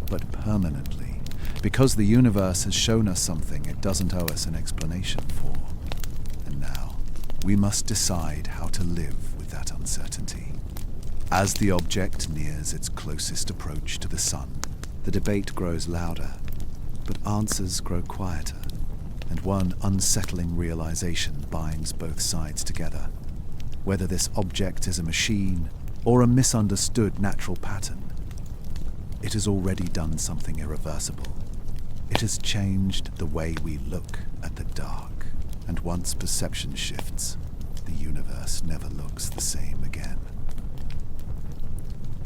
but permanently, because the universe has shown us something it doesn't owe us an explanation for. And now, we must decide how to live with that uncertainty. As the object nears its closest approach to the sun, the debate grows louder, but answers grow quieter, and one unsettling realization binds both sides together. Whether this object is a machine or a misunderstood natural pattern, it has already done something irreversible. It has changed the way we look at the dark, and once perception shifts, the universe never looks the same again.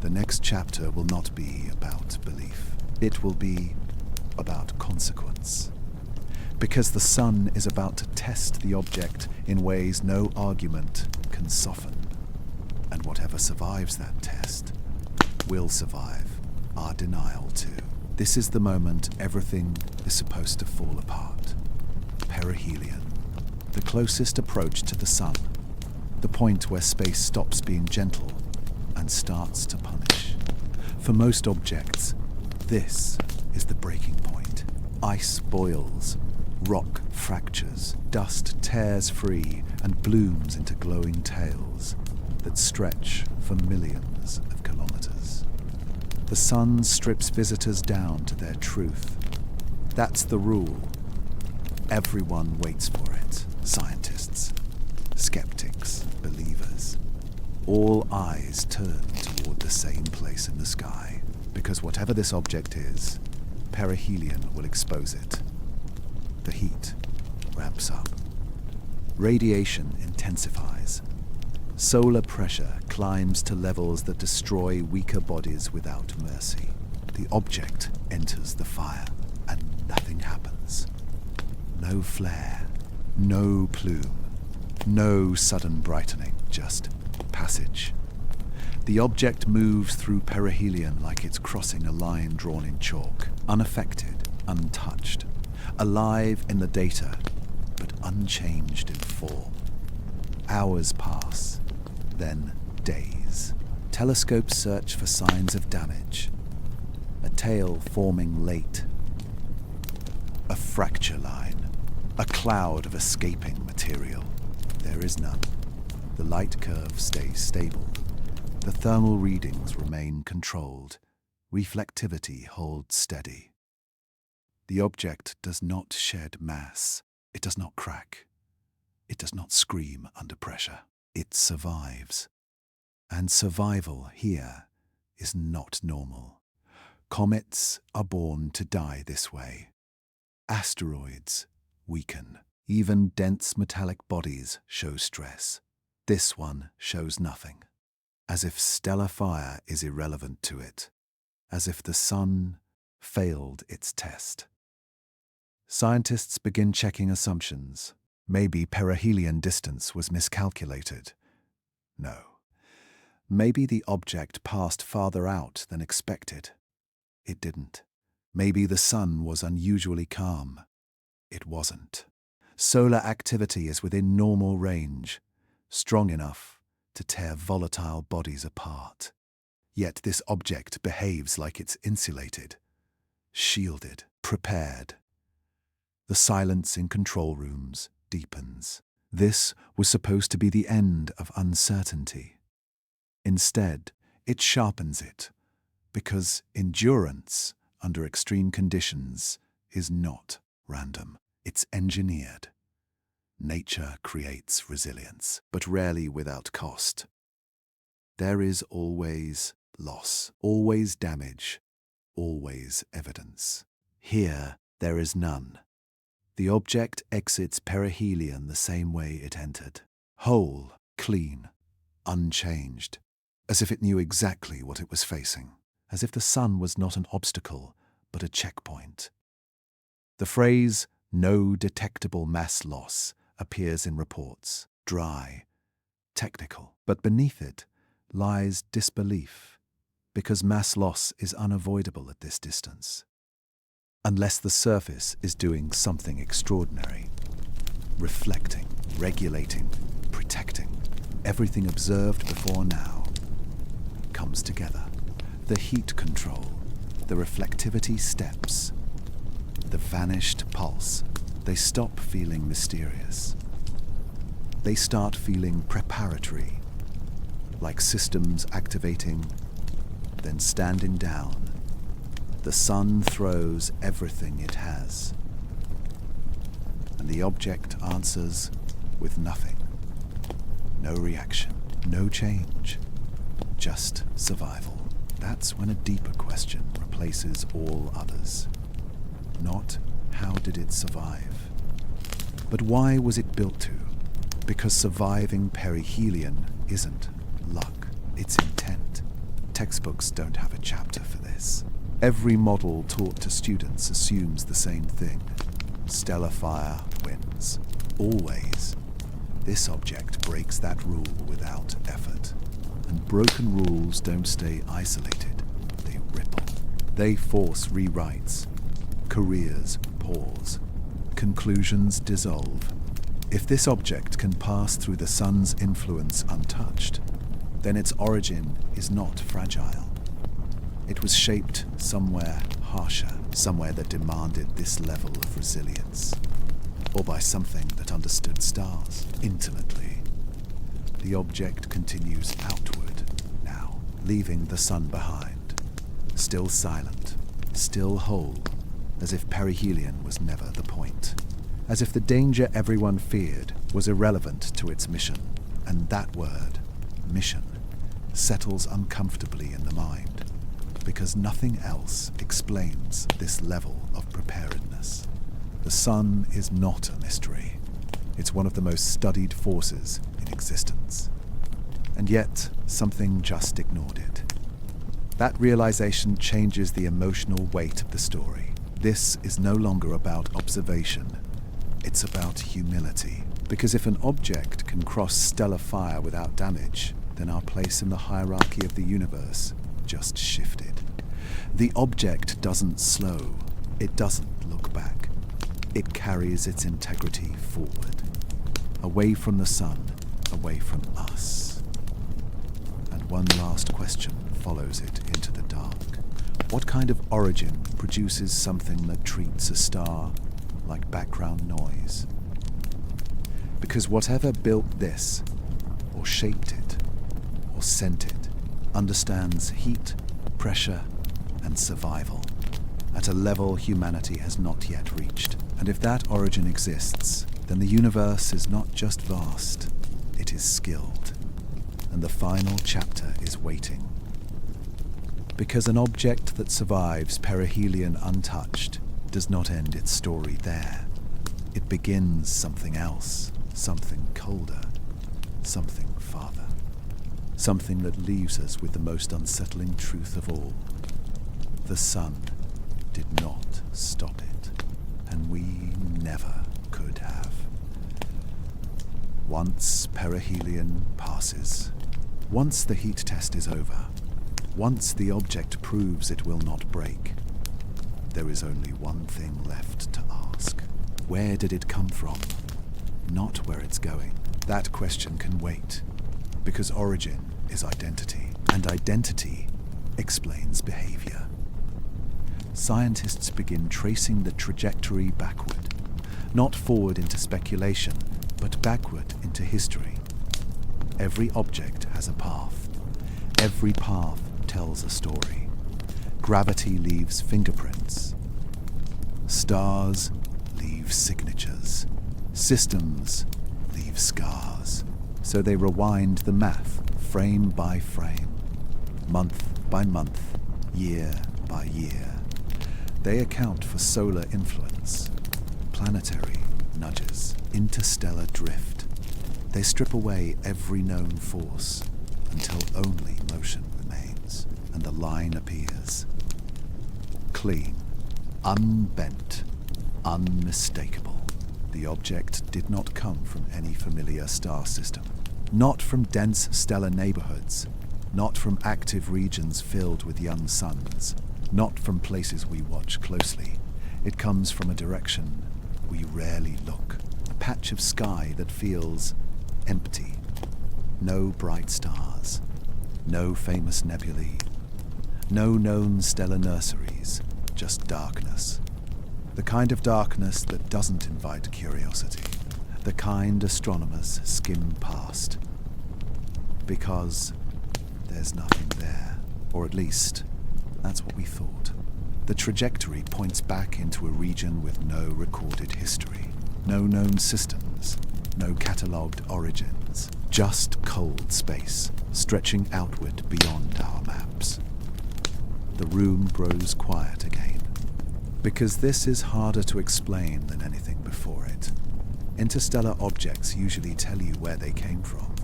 The next chapter will not be about belief. It will be about consequence. Because the sun is about to test the object in ways no argument can soften. And whatever survives that test will survive our denial too. This is the moment everything is supposed to fall apart. Perihelion, the closest approach to the sun, the point where space stops being gentle and starts to punish. For most objects, this is the breaking point. Ice boils, rock fractures, dust tears free and blooms into glowing tails that stretch for millions of kilometers. The sun strips visitors down to their truth. That's the rule. Everyone waits for it, Scientists, skeptics, believers. All eyes turn toward the same place in the sky, because whatever this object is, perihelion will expose it. The heat ramps up. Radiation intensifies. Solar pressure climbs to levels that destroy weaker bodies without mercy. The object enters the fire, and nothing happens. No flare, no plume, no sudden brightening, just passage. The object moves through perihelion like it's crossing a line drawn in chalk, unaffected, untouched, alive in the data, but unchanged in form. Hours pass, then days. Telescopes search for signs of damage. A tail forming late. A fracture line. A cloud of escaping material. There is none. The light curve stays stable. The thermal readings remain controlled. Reflectivity holds steady. The object does not shed mass. It does not crack. It does not scream under pressure. It survives. And survival here is not normal. Comets are born to die this way. Asteroids weaken. Even dense metallic bodies show stress. This one shows nothing. As if stellar fire is irrelevant to it. As if the sun failed its test. Scientists begin checking assumptions. Maybe perihelion distance was miscalculated. No. Maybe the object passed farther out than expected. It didn't. Maybe the sun was unusually calm. It wasn't. Solar activity is within normal range, strong enough to tear volatile bodies apart. Yet this object behaves like it's insulated, shielded, prepared. The silence in control rooms deepens. This was supposed to be the end of uncertainty. Instead, it sharpens it, because endurance under extreme conditions is not random. It's engineered. Nature creates resilience, but rarely without cost. There is always loss, always damage, always evidence. Here, there is none. The object exits perihelion the same way it entered. Whole, clean, unchanged, as if it knew exactly what it was facing, as if the sun was not an obstacle, but a checkpoint. The phrase, "no detectable mass loss," appears in reports, dry, technical, but beneath it lies disbelief, because mass loss is unavoidable at this distance. Unless the surface is doing something extraordinary, reflecting, regulating, protecting, everything observed before now comes together. The heat control, the reflectivity steps, the vanished pulse. They stop feeling mysterious. They start feeling preparatory, like systems activating, then standing down. The sun throws everything it has, and the object answers with nothing. No reaction, no change, just survival. That's when a deeper question replaces all others. Not how did it survive, but why was it built to? Because surviving perihelion isn't luck, it's intent. Textbooks don't have a chapter for this. Every model taught to students assumes the same thing. Stellar fire wins. Always. This object breaks that rule without effort. And broken rules don't stay isolated. They ripple. They force rewrites. Careers pause. Conclusions dissolve. If this object can pass through the sun's influence untouched, then its origin is not fragile. It was shaped somewhere harsher, somewhere that demanded this level of resilience, or by something that understood stars intimately. The object continues outward now, leaving the sun behind, still silent, still whole, as if perihelion was never the point. as if the danger everyone feared was irrelevant to its mission. And that word, mission, settles uncomfortably in the mind, because nothing else explains this level of preparedness. The sun is not a mystery. It's one of the most studied forces in existence. And yet, something just ignored it. That realization changes the emotional weight of the story. This is no longer about observation. It's about humility. Because if an object can cross stellar fire without damage, then our place in the hierarchy of the universe just shifted. The object doesn't slow. It doesn't look back. It carries its integrity forward. Away from the sun, away from us. And one last question follows it into the dark. What kind of origin produces something that treats a star like background noise? Because whatever built this, or shaped it, or sent it, understands heat, pressure, and survival at a level humanity has not yet reached. And if that origin exists, then the universe is not just vast, it is skilled. And the final chapter is waiting. Because an object that survives perihelion untouched does not end its story there. It begins something else, something colder, something farther. Something that leaves us with the most unsettling truth of all. The sun did not stop it, and we never could have. Once perihelion passes, once the heat test is over, once the object proves it will not break, there is only one thing left to ask. Where did it come from? Not where it's going. That question can wait, because origin is identity, and identity explains behavior. Scientists begin tracing the trajectory backward, not forward into speculation, but backward into history. Every object has a path. Every path tells a story. Gravity leaves fingerprints. Stars leave signatures. Systems leave scars. So they rewind the math, frame by frame, month by month, year by year. They account for solar influence, planetary nudges, interstellar drift. They strip away every known force until only motion remains, and the line appears. Clean, unbent, unmistakable. The object did not come from any familiar star system, not from dense stellar neighborhoods, not from active regions filled with young suns, not from places we watch closely. It comes from a direction we rarely look, a patch of sky that feels empty. No bright stars, no famous nebulae, no known stellar nurseries, just darkness. The kind of darkness that doesn't invite curiosity, the kind astronomers skim past. Because there's nothing there, or at least that's what we thought. The trajectory points back into a region with no recorded history, no known systems, no catalogued origins, just cold space stretching outward beyond our maps. The room grows quiet again, because this is harder to explain than anything before it. Interstellar objects usually tell you where they came from.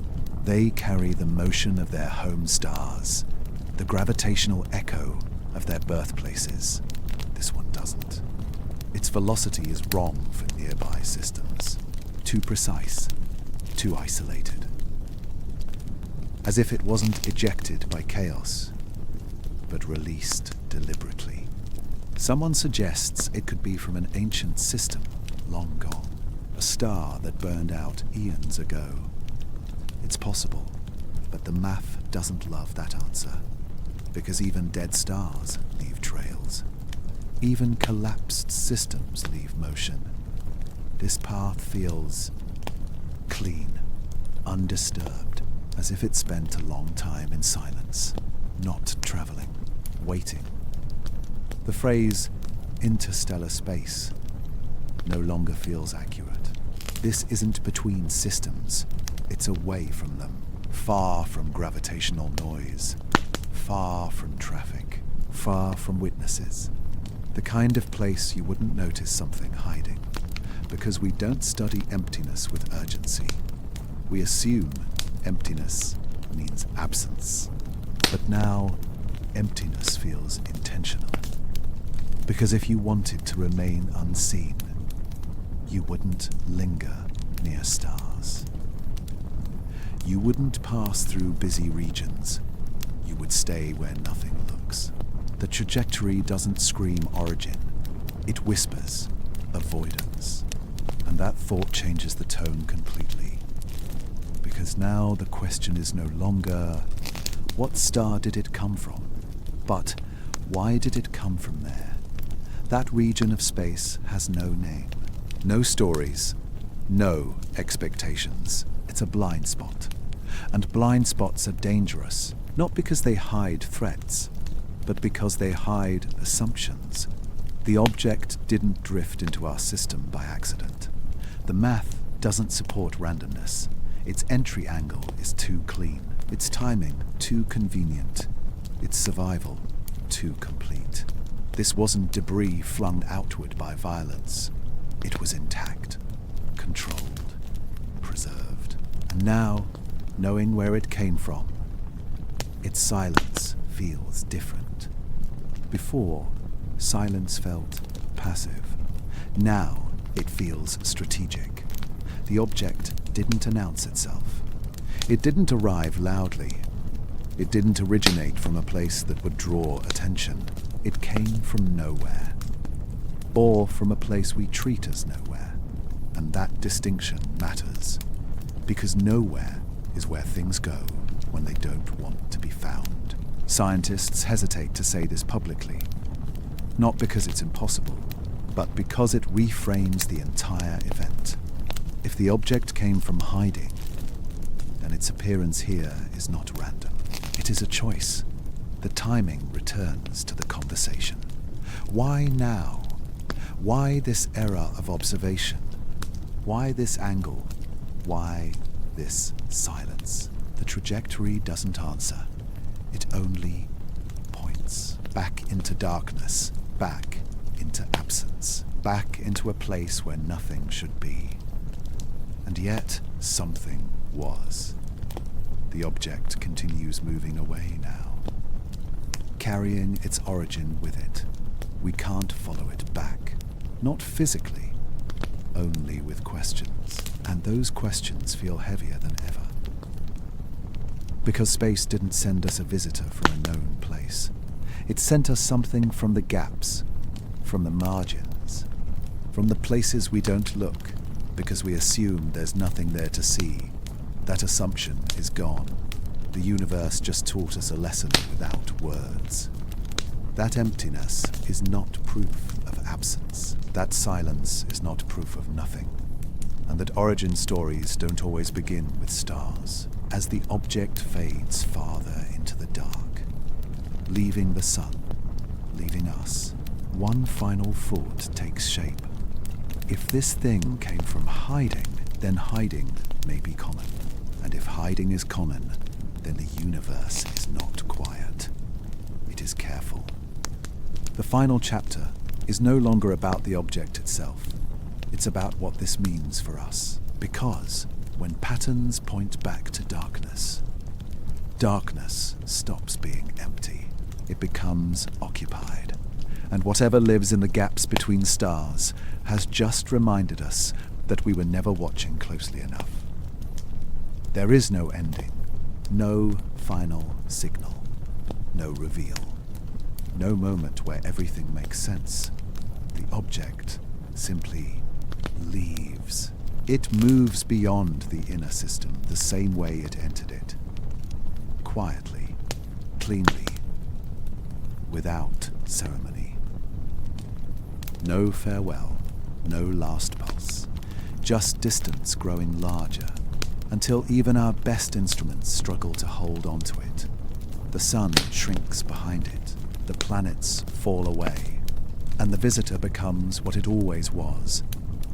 They carry the motion of their home stars, the gravitational echo of their birthplaces. This one doesn't. Its velocity is wrong for nearby systems. Too precise, too isolated. As if it wasn't ejected by chaos, but released deliberately. Someone suggests it could be from an ancient system long gone, a star that burned out eons ago. It's possible, but the math doesn't love that answer, because even dead stars leave trails. Even collapsed systems leave motion. This path feels clean, undisturbed, as if it spent a long time in silence, not traveling, waiting. The phrase interstellar space no longer feels accurate. This isn't between systems, it's away from them, far from gravitational noise, far from traffic, far from witnesses. The kind of place you wouldn't notice something hiding, because we don't study emptiness with urgency. We assume emptiness means absence. But now, emptiness feels intentional. Because if you wanted to remain unseen, you wouldn't linger near stars. You wouldn't pass through busy regions. You would stay where nothing looks. The trajectory doesn't scream origin. It whispers avoidance. And that thought changes the tone completely. Because now the question is no longer, what star did it come from? But why did it come from there? That region of space has no name, no stories, no expectations. It's a blind spot. And blind spots are dangerous, not because they hide threats, but because they hide assumptions. The object didn't drift into our system by accident. The math doesn't support randomness. Its entry angle is too clean, its timing too convenient, its survival too complete. This wasn't debris flung outward by violence. It was intact, controlled, preserved. And now, knowing where it came from, its silence feels different. Before, silence felt passive. Now, it feels strategic. The object didn't announce itself. It didn't arrive loudly. It didn't originate from a place that would draw attention. It came from nowhere, or from a place we treat as nowhere. And that distinction matters, because nowhere is where things go when they don't want to be found. Scientists hesitate to say this publicly, not because it's impossible, but because it reframes the entire event. If the object came from hiding, then its appearance here is not random. It is a choice. The timing returns to the conversation. Why now? Why this era of observation? Why this angle? Why this silence? The trajectory doesn't answer. It only points back into darkness, back into absence, back into a place where nothing should be. And yet, something was. The object continues moving away now, carrying its origin with it. We can't follow it back. Not physically, only with questions. And those questions feel heavier than ever. Because space didn't send us a visitor from a known place. It sent us something from the gaps, from the margins, from the places we don't look, because we assume there's nothing there to see. That assumption is gone. The universe just taught us a lesson without words. That emptiness is not proof of absence. That silence is not proof of nothing. And that origin stories don't always begin with stars. As the object fades farther into the dark, leaving the sun, leaving us, one final thought takes shape. If this thing came from hiding, then hiding may be common. And if hiding is common, then the universe is not quiet. It is careful. The final chapter is no longer about the object itself. It's about what this means for us. Because when patterns point back to darkness, darkness stops being empty. It becomes occupied. And whatever lives in the gaps between stars has just reminded us that we were never watching closely enough. There is no ending, no final signal, no reveal, no moment where everything makes sense. The object simply leaves. It moves beyond the inner system the same way it entered it. Quietly, cleanly, without ceremony. No farewell, no last pulse, just distance growing larger, until even our best instruments struggle to hold onto it. The sun shrinks behind it, the planets fall away, and the visitor becomes what it always was,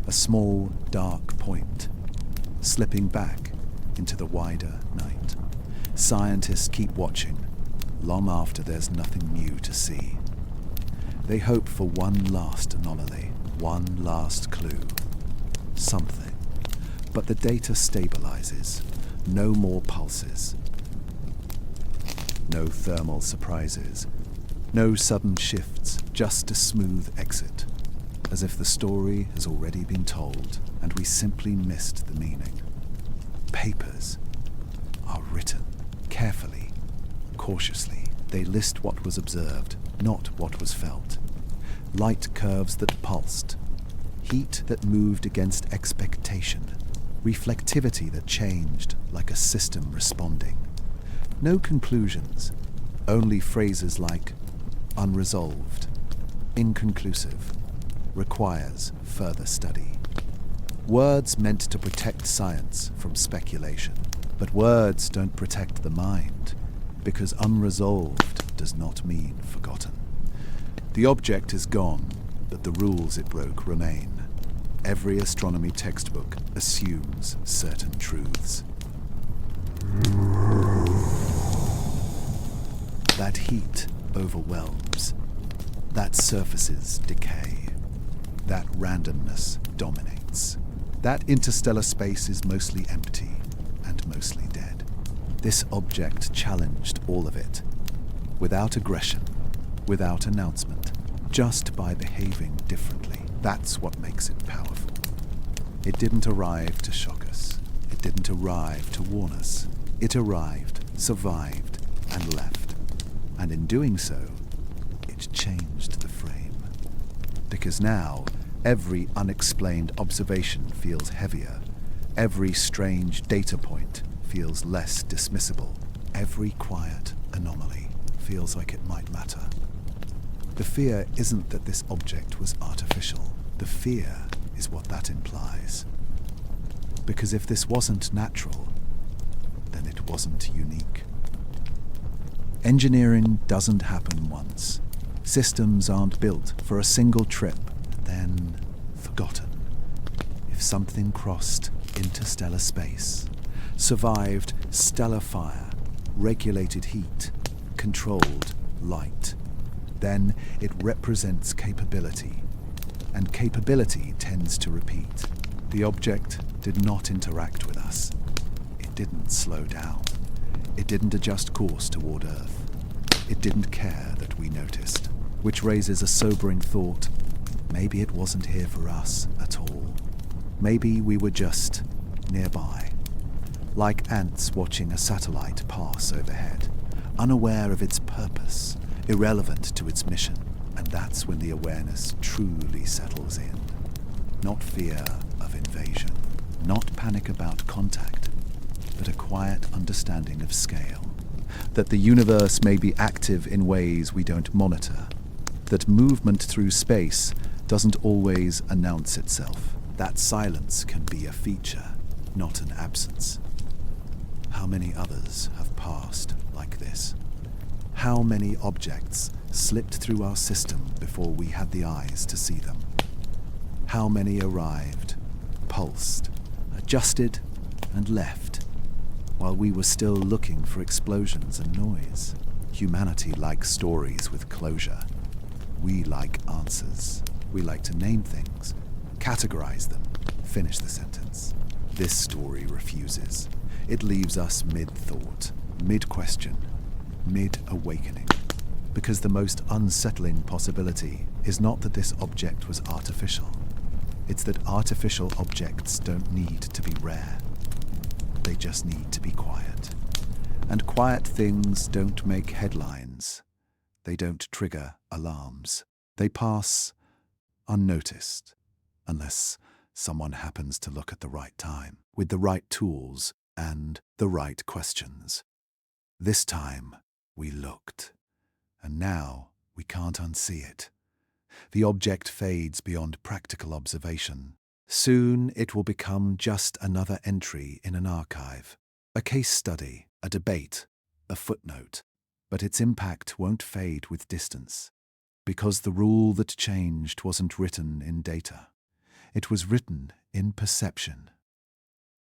a small, dark point, slipping back into the wider night. Scientists keep watching, long after there's nothing new to see. They hope for one last anomaly, one last clue, something. But the data stabilizes. No more pulses. No thermal surprises. No sudden shifts, just a smooth exit. As if the story has already been told and we simply missed the meaning. Papers are written carefully, cautiously. They list what was observed, not what was felt. Light curves that pulsed, heat that moved against expectation, reflectivity that changed like a system responding. No conclusions, only phrases like unresolved, inconclusive, requires further study. Words meant to protect science from speculation, but words don't protect the mind, because unresolved does not mean forgotten. The object is gone, but the rules it broke remain. Every astronomy textbook assumes certain truths. That heat overwhelms. That surfaces decay. That randomness dominates. That interstellar space is mostly empty and mostly dead. This object challenged all of it, without aggression, without announcement, just by behaving differently. That's what makes it powerful. It didn't arrive to shock us. It didn't arrive to warn us. It arrived, survived, and left. And in doing so, it changed the frame. Because now, every unexplained observation feels heavier. Every strange data point feels less dismissible. Every quiet anomaly feels like it might matter. The fear isn't that this object was artificial. The fear is what that implies. Because if this wasn't natural, then it wasn't unique. Engineering doesn't happen once. Systems aren't built for a single trip, then forgotten. If something crossed interstellar space, survived stellar fire, regulated heat, controlled light, then it represents capability, and capability tends to repeat. The object did not interact with us. It didn't slow down. It didn't adjust course toward Earth. It didn't care that we noticed, which raises a sobering thought. Maybe it wasn't here for us at all. Maybe we were just nearby, like ants watching a satellite pass overhead, unaware of its purpose, irrelevant to its mission. And that's when the awareness truly settles in. Not fear of invasion, not panic about contact, but a quiet understanding of scale. That the universe may be active in ways we don't monitor. That movement through space doesn't always announce itself. That silence can be a feature, not an absence. How many others have passed like this? How many objects slipped through our system before we had the eyes to see them? How many arrived, pulsed, adjusted, and left, while we were still looking for explosions and noise? Humanity likes stories with closure. We like answers. We like to name things, categorize them, finish the sentence. This story refuses. It leaves us mid-thought, mid-question, mid-awakening. Because the most unsettling possibility is not that this object was artificial. It's that artificial objects don't need to be rare. They just need to be quiet. And quiet things don't make headlines. They don't trigger alarms. They pass unnoticed, unless someone happens to look at the right time, with the right tools and the right questions. This time, we looked. And now we can't unsee it. The object fades beyond practical observation. Soon it will become just another entry in an archive, a case study, a debate, a footnote. But its impact won't fade with distance, because the rule that changed wasn't written in data. It was written in perception.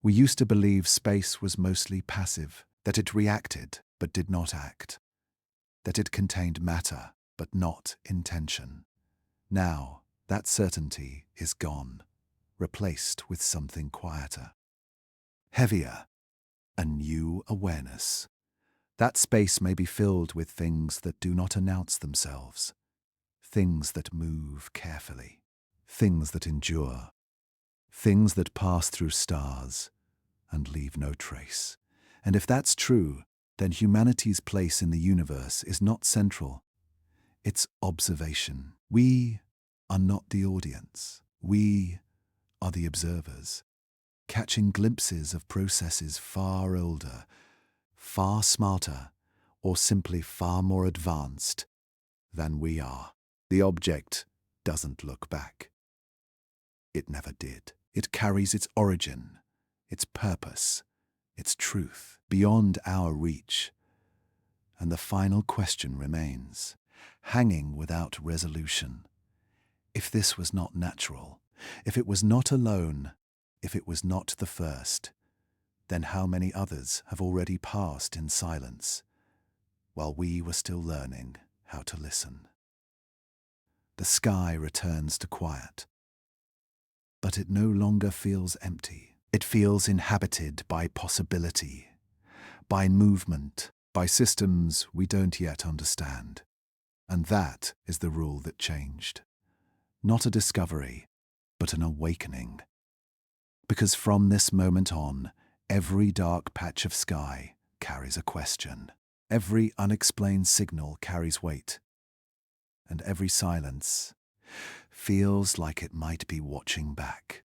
We used to believe space was mostly passive, that it reacted but did not act, that it contained matter but not intention. Now, that certainty is gone, replaced with something quieter, heavier, a new awareness. That space may be filled with things that do not announce themselves, things that move carefully, things that endure, things that pass through stars and leave no trace. And if that's true, then humanity's place in the universe is not central. It's observation. We are not the audience. We are the observers, catching glimpses of processes far older, far smarter, or simply far more advanced than we are. The object doesn't look back. It never did. It carries its origin, its purpose, its truth beyond our reach. And the final question remains, hanging without resolution. If this was not natural, if it was not alone, if it was not the first, then how many others have already passed in silence, while we were still learning how to listen? The sky returns to quiet, but it no longer feels empty. It feels inhabited by possibility, by movement, by systems we don't yet understand. And that is the rule that changed. Not a discovery, but an awakening. Because from this moment on, every dark patch of sky carries a question. Every unexplained signal carries weight. And every silence feels like it might be watching back.